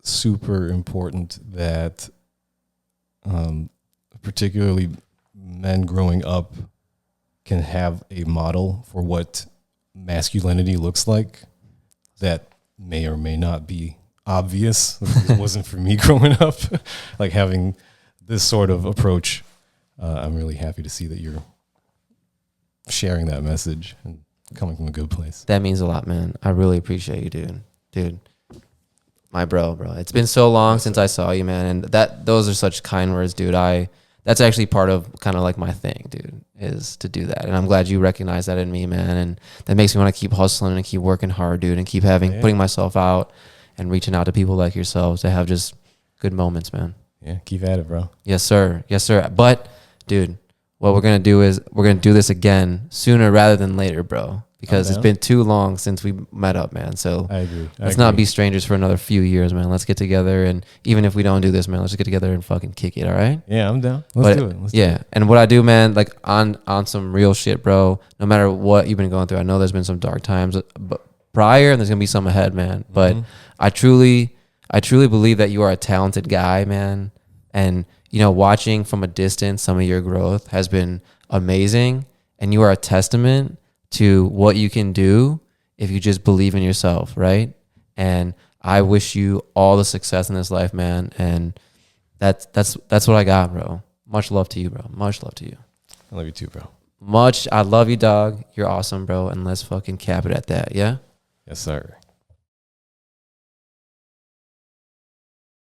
super important that, particularly men growing up, can have a model for what masculinity looks like. That may or may not be obvious. It wasn't for me growing up. Like having this sort of approach, I'm really happy to see that you're sharing that message and coming from a good place. That means a lot, man. I really appreciate you, dude. My bro. It's been so long since I saw you, man, and those are such kind words, dude. That's actually part of kind of like my thing, dude, is to do that. And I'm glad you recognize that in me, man. And that makes me want to keep hustling and keep working hard, dude, and keep putting myself out and reaching out to people like yourselves to have just good moments, man. Yeah, keep at it, bro. Yes, sir. But, dude, what we're going to do is we're going to do this again sooner rather than later, bro. Because it's been too long since we met up, man. So I agree. Let's not be strangers for another few years, man. Let's get together. And even if we don't do this, man, let's just get together and fucking kick it, all right? Yeah, I'm down. Let's do it. Do it. And what I do, man, like on some real shit, bro, no matter what you've been going through, I know there's been some dark times prior and there's going to be some ahead, man. But I truly believe that you are a talented guy, man. And, watching from a distance some of your growth has been amazing. And you are a testament to what you can do if you just believe in yourself, right? And I wish you all the success in this life, man. And that's what I got, bro. Much love to you, bro. Much love to you. I love you too, bro. I love you, dog. You're awesome, bro. And let's fucking cap it at that, yeah? Yes, sir.